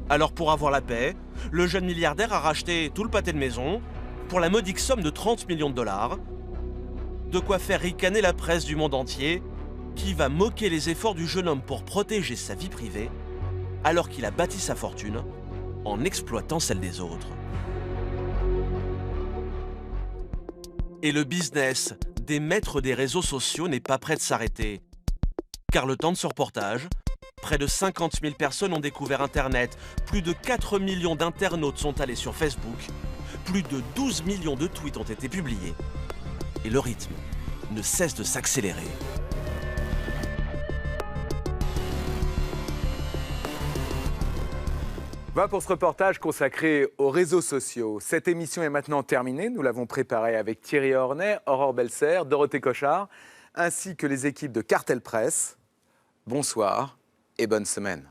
Alors pour avoir la paix, le jeune milliardaire a racheté tout le pâté de maison pour la modique somme de 30 millions de dollars. De quoi faire ricaner la presse du monde entier, qui va moquer les efforts du jeune homme pour protéger sa vie privée, alors qu'il a bâti sa fortune en exploitant celle des autres. Et le business des maîtres des réseaux sociaux n'est pas prêt de s'arrêter. Car le temps de ce reportage, près de 50 000 personnes ont découvert Internet, plus de 4 millions d'internautes sont allés sur Facebook, plus de 12 millions de tweets ont été publiés. Et le rythme ne cesse de s'accélérer. Voilà pour ce reportage consacré aux réseaux sociaux. Cette émission est maintenant terminée. Nous l'avons préparée avec Thierry Hornet, Aurore Belser, Dorothée Cochard, ainsi que les équipes de Cartel Presse. Bonsoir et bonne semaine.